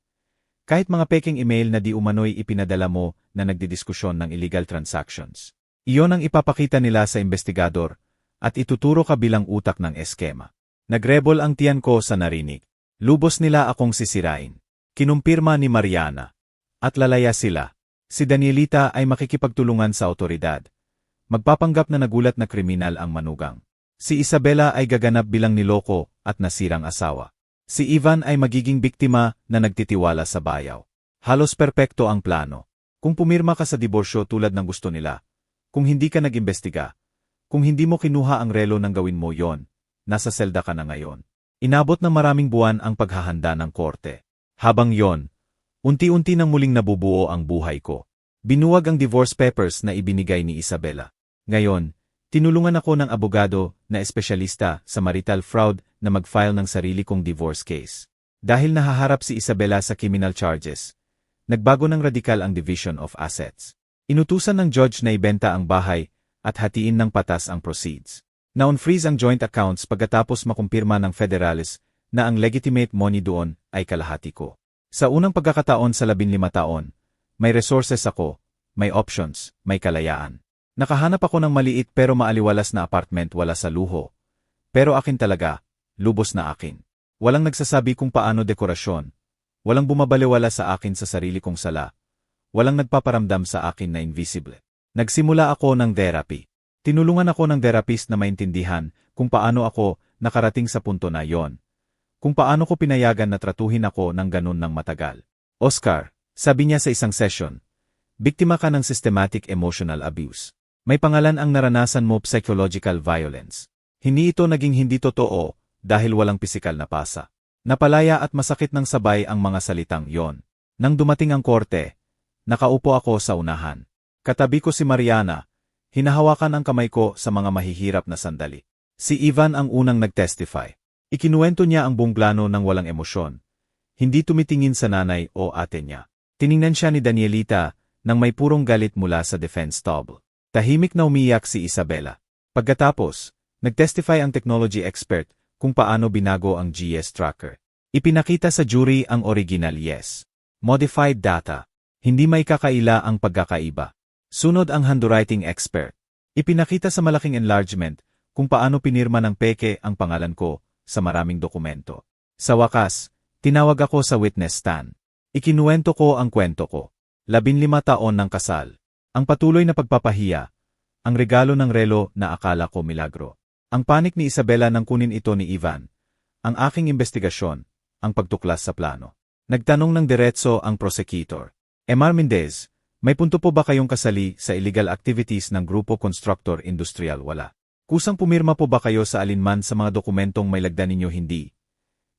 Kahit mga peking email na di umano'y ipinadala mo na nagdidiskusyon ng illegal transactions. Iyon ang ipapakita nila sa investigador at ituturo ka bilang utak ng eskema. Nagrebol ang tiyan ko sa narinig. Lubos nila akong sisirain. Kinumpirma ni Mariana. At lalaya sila. Si Danielita ay makikipagtulungan sa otoridad. Magpapanggap na nagulat na kriminal ang manugang. Si Isabela ay gaganap bilang niloko at nasirang asawa. Si Ivan ay magiging biktima na nagtitiwala sa bayaw. Halos perpekto ang plano. Kung pumirma ka sa diborsyo tulad ng gusto nila, kung hindi ka nag-imbestiga, kung hindi mo kinuha ang relo nang gawin mo yon, nasa selda ka na ngayon. Inabot ng maraming buwan ang paghahanda ng korte. Habang yon, unti-unti nang muling nabubuo ang buhay ko. Binuwag ang divorce papers na ibinigay ni Isabela. Ngayon, tinulungan ako ng abogado na espesyalista sa marital fraud na mag-file ng sarili kong divorce case. Dahil nahaharap si Isabela sa criminal charges, nagbago ng radikal ang division of assets. Inutusan ng judge na ibenta ang bahay at hatiin ng patas ang proceeds. Na-on-freeze ang joint accounts pagkatapos makumpirma ng Federales na ang legitimate money doon ay kalahati ko. Sa unang pagkakataon sa 15 taon, may resources ako, may options, may kalayaan. Nakahanap ako ng maliit pero maaliwalas na apartment, wala sa luho. Pero akin talaga, lubos na akin. Walang nagsasabi kung paano dekorasyon. Walang bumabaliwala sa akin sa sarili kong sala. Walang nagpaparamdam sa akin na invisible. Nagsimula ako ng therapy. Tinulungan ako ng therapist na maintindihan kung paano ako nakarating sa punto na yon. Kung paano ko pinayagan na tratuhin ako ng ganun ng matagal. Oscar, sabi niya sa isang session, biktima ka ng systematic emotional abuse. May pangalan ang naranasan mo, psychological violence. Hindi ito naging hindi totoo dahil walang pisikal na pasa. Napalaya at masakit ng sabay ang mga salitang yon. Nang dumating ang korte, nakaupo ako sa unahan. Katabi ko si Mariana, hinahawakan ang kamay ko sa mga mahihirap na sandali. Si Ivan ang unang nag-testify. Ikinuwento niya ang buong plano ng walang emosyon. Hindi tumitingin sa nanay o ate niya. Tiningnan siya ni Danielita nang may purong galit mula sa defense table. Tahimik na umiyak si Isabela. Pagkatapos, nag-testify ang technology expert kung paano binago ang GS tracker. Ipinakita sa jury ang original yes. Modified data. Hindi may kakaila ang pagkakaiba. Sunod ang handwriting expert. Ipinakita sa malaking enlargement kung paano pinirma ng peke ang pangalan ko sa maraming dokumento. Sa wakas, tinawag ako sa witness stand. Ikinuwento ko ang kwento ko. 15 taon ng kasal. Ang patuloy na pagpapahiya. Ang regalo ng relo na akala ko milagro. Ang panik ni Isabela nang kunin ito ni Ivan. Ang aking investigasyon. Ang pagtuklas sa plano. Nagtanong ng diretso ang prosecutor. Emar Mendez, may punto po ba kayong kasali sa illegal activities ng Grupo Constructor Industrial? Wala. Kusang pumirma po ba kayo sa alinman sa mga dokumentong may lagda ninyo hindi?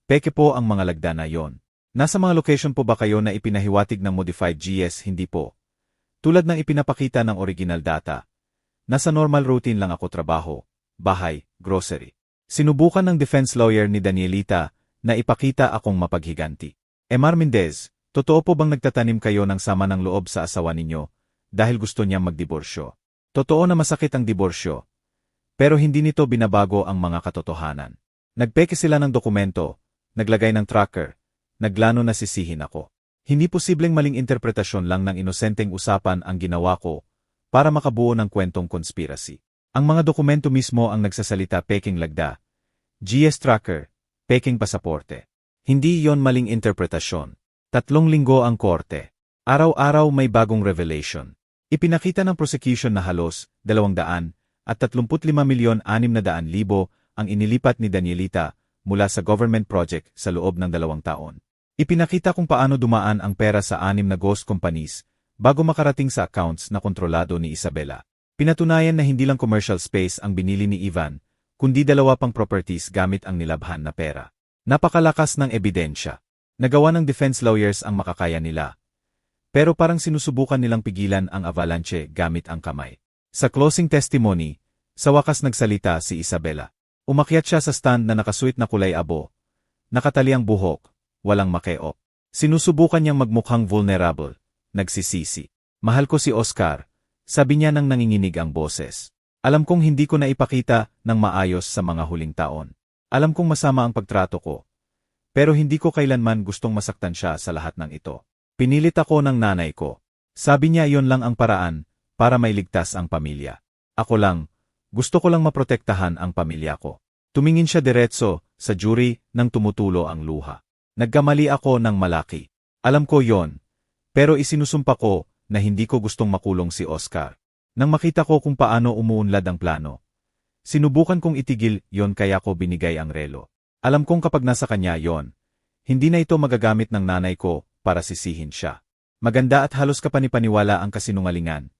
Peke po ang mga lagda na yon. Nasa mga location po ba kayo na ipinahiwatig ng modified GS hindi po? Tulad ng ipinapakita ng original data. Nasa normal routine lang ako trabaho, bahay, grocery. Sinubukan ng defense lawyer ni Danielita na ipakita akong mapaghiganti. Emar Mendez, totoo po bang nagtatanim kayo ng sama ng loob sa asawa ninyo dahil gusto niyang magdiborsyo? Totoo na masakit ang diborsyo. Pero hindi nito binabago ang mga katotohanan. Nagpeke sila ng dokumento, naglagay ng tracker, naglano na sisihin ako. Hindi posibleng maling interpretasyon lang ng inosenteng usapan ang ginawa ko para makabuo ng kwentong conspiracy. Ang mga dokumento mismo ang nagsasalita peking lagda, GS tracker, peking pasaporte. Hindi iyon maling interpretasyon. 3 linggo ang korte. Araw-araw may bagong revelation. Ipinakita ng prosecution na halos 235,600,000 ang inilipat ni Danielita mula sa government project sa loob ng 2 taon. Ipinakita kung paano dumaan ang pera sa 6 na ghost companies bago makarating sa accounts na kontrolado ni Isabela. Pinatunayan na hindi lang commercial space ang binili ni Ivan, kundi 2 pang properties gamit ang nilabhan na pera. Napakalakas ng ebidensya. Nagawa ng defense lawyers ang makakaya nila. Pero parang sinusubukan nilang pigilan ang avalanche gamit ang kamay. Sa closing testimony, sa wakas nagsalita si Isabela. Umakyat siya sa stand na nakasuit na kulay abo. Nakatali ang buhok, walang makeop. Sinusubukan niyang magmukhang vulnerable. Nagsisisi. Mahal ko si Oscar, sabi niya nang nanginginig ang boses. Alam kong hindi ko na ipakita ng maayos sa mga huling taon. Alam kong masama ang pagtrato ko. Pero hindi ko kailanman gustong masaktan siya sa lahat ng ito. Pinilit ako ng nanay ko. Sabi niya iyon lang ang paraan para mailigtas ang pamilya. Ako lang, gusto ko lang maprotektahan ang pamilya ko. Tumingin siya diretso sa jury nang tumutulo ang luha. Nagkamali ako ng malaki. Alam ko yon. Pero isinusumpa ko na hindi ko gustong makulong si Oscar. Nang makita ko kung paano umuunlad ang plano, sinubukan kong itigil yon kaya ko binigay ang relo. Alam kong kapag nasa kanya yon, hindi na ito magagamit ng nanay ko para sisihin siya. Maganda at halos kapanipaniwala ang kasinungalingan.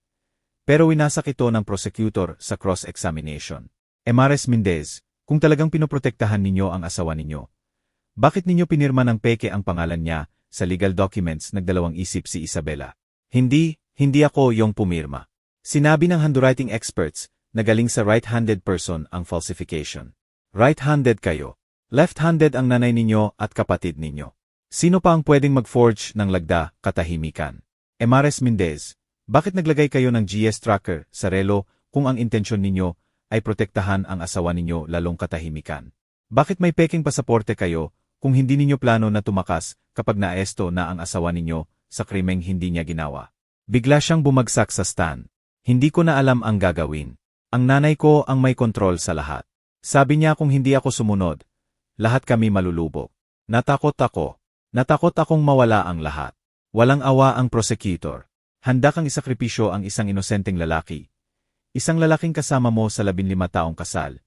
Pero winasak ito ng prosecutor sa cross-examination. Emares Mendez, kung talagang pinoprotektahan ninyo ang asawa ninyo, bakit ninyo pinirma ng peke ang pangalan niya sa legal documents? Nagdalawang isip si Isabela. Hindi ako yung pumirma. Sinabi ng handwriting experts na galing sa right-handed person ang falsification. Right-handed kayo. Left-handed ang nanay ninyo at kapatid ninyo. Sino pa ang pwedeng mag-forge ng lagda, katahimikan? Emares Mendez, bakit naglagay kayo ng GS tracker sa relo kung ang intensyon ninyo ay protektahan ang asawa ninyo lalong katahimikan? Bakit may peking pasaporte kayo kung hindi ninyo plano na tumakas kapag naesto na ang asawa ninyo sa krimeng hindi niya ginawa? Bigla siyang bumagsak sa stand. Hindi ko na alam ang gagawin. Ang nanay ko ang may kontrol sa lahat. Sabi niya kung hindi ako sumunod, lahat kami malulubog. Natakot ako. Natakot akong mawala ang lahat. Walang awa ang prosecutor. Handa kang isakripisyo ang isang inosenteng lalaki. Isang lalaking kasama mo sa 15 taong kasal.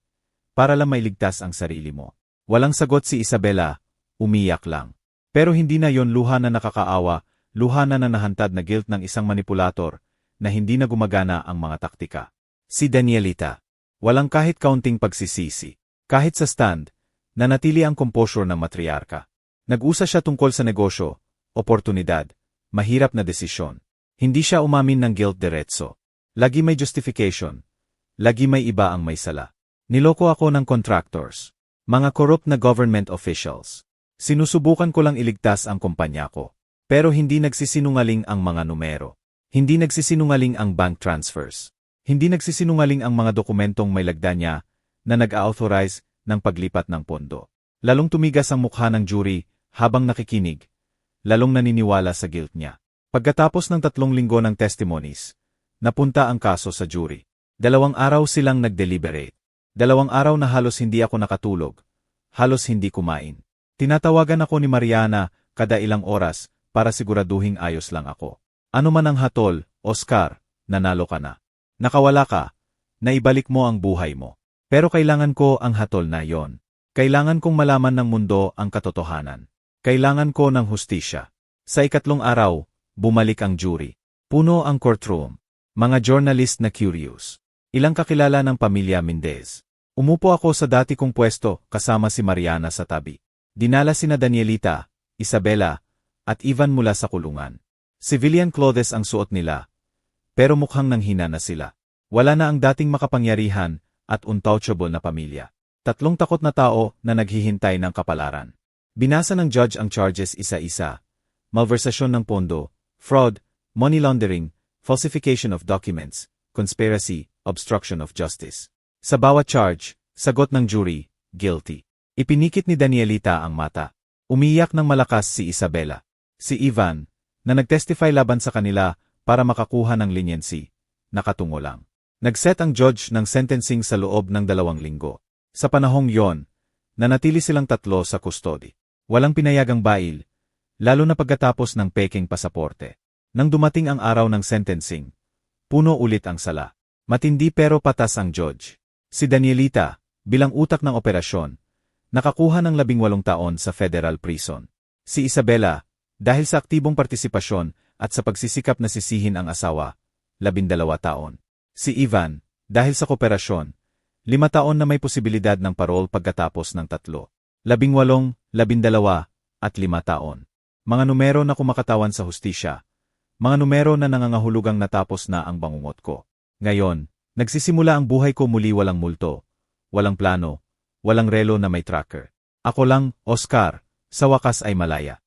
Para lang mailigtas ang sarili mo. Walang sagot si Isabela, umiyak lang. Pero hindi na yon luha na nakakaawa, luha na nahantad na guilt ng isang manipulator na hindi na gumagana ang mga taktika. Si Danielita. Walang kahit kaunting pagsisisi. Kahit sa stand, nanatili ang composure ng matriarka. Nag-usa siya tungkol sa negosyo, oportunidad, mahirap na desisyon. Hindi siya umamin ng guilt diretso. Lagi may justification. Lagi may iba ang may sala. Niloko ako ng contractors. Mga corrupt na government officials. Sinusubukan ko lang iligtas ang kumpanya ko. Pero hindi nagsisinungaling ang mga numero. Hindi nagsisinungaling ang bank transfers. Hindi nagsisinungaling ang mga dokumentong may lagda niya na nag-authorize ng paglipat ng pondo. Lalong tumigas ang mukha ng jury habang nakikinig. Lalong naniniwala sa guilt niya. Pagkatapos ng 3 linggo ng testimonies, napunta ang kaso sa jury. 2 araw silang nag-deliberate. 2 araw na halos hindi ako nakatulog. Halos hindi kumain. Tinatawagan ako ni Mariana kada ilang oras para siguraduhing ayos lang ako. Ano man ang hatol, Oscar, nanalo ka na. Nakawala ka, naibalik mo ang buhay mo. Pero kailangan ko ang hatol na yon. Kailangan kong malaman ng mundo ang katotohanan. Kailangan ko ng hustisya. Sa 3 araw, bumalik ang jury. Puno ang courtroom. Mga journalist na curious. Ilang kakilala ng pamilya Mendez. Umupo ako sa dati kong pwesto kasama si Mariana sa tabi. Dinala sina Danielita, Isabela, at Ivan mula sa kulungan. Civilian clothes ang suot nila, pero mukhang nanghina na sila. Wala na ang dating makapangyarihan at untouchable na pamilya. 3 takot na tao na naghihintay ng kapalaran. Binasa ng judge ang charges isa-isa. Malversasyon ng pondo, fraud, money laundering, falsification of documents, conspiracy, obstruction of justice. Sa bawat charge, sagot ng jury, guilty. Ipinikit ni Danielita ang mata. Umiyak ng malakas si Isabela. Si Ivan, na nagtestify laban sa kanila para makakuha ng leniency, nakatungo lang. Nagset ang judge ng sentencing sa loob ng 2 linggo. Sa panahong yon, nanatili silang 3 sa kustodi. Walang pinayagang bail, lalo na pagkatapos ng peking pasaporte. Nang dumating ang araw ng sentencing, puno ulit ang sala. Matindi pero patas ang judge. Si Danielita, bilang utak ng operasyon, nakakuha ng 18 taon sa federal prison. Si Isabela, dahil sa aktibong partisipasyon at sa pagsisikap na sisihin ang asawa, 12 taon. Si Ivan, dahil sa kooperasyon, 5 taon na may posibilidad ng parol pagkatapos ng 3. 18, 12, at 5 taon. Mga numero na kumakatawan sa hustisya. Mga numero na nangangahulugang natapos na ang bangungot ko. Ngayon, nagsisimula ang buhay ko muli, walang multo, walang plano, walang relo na may tracker. Ako lang, Oscar, sa wakas ay malaya.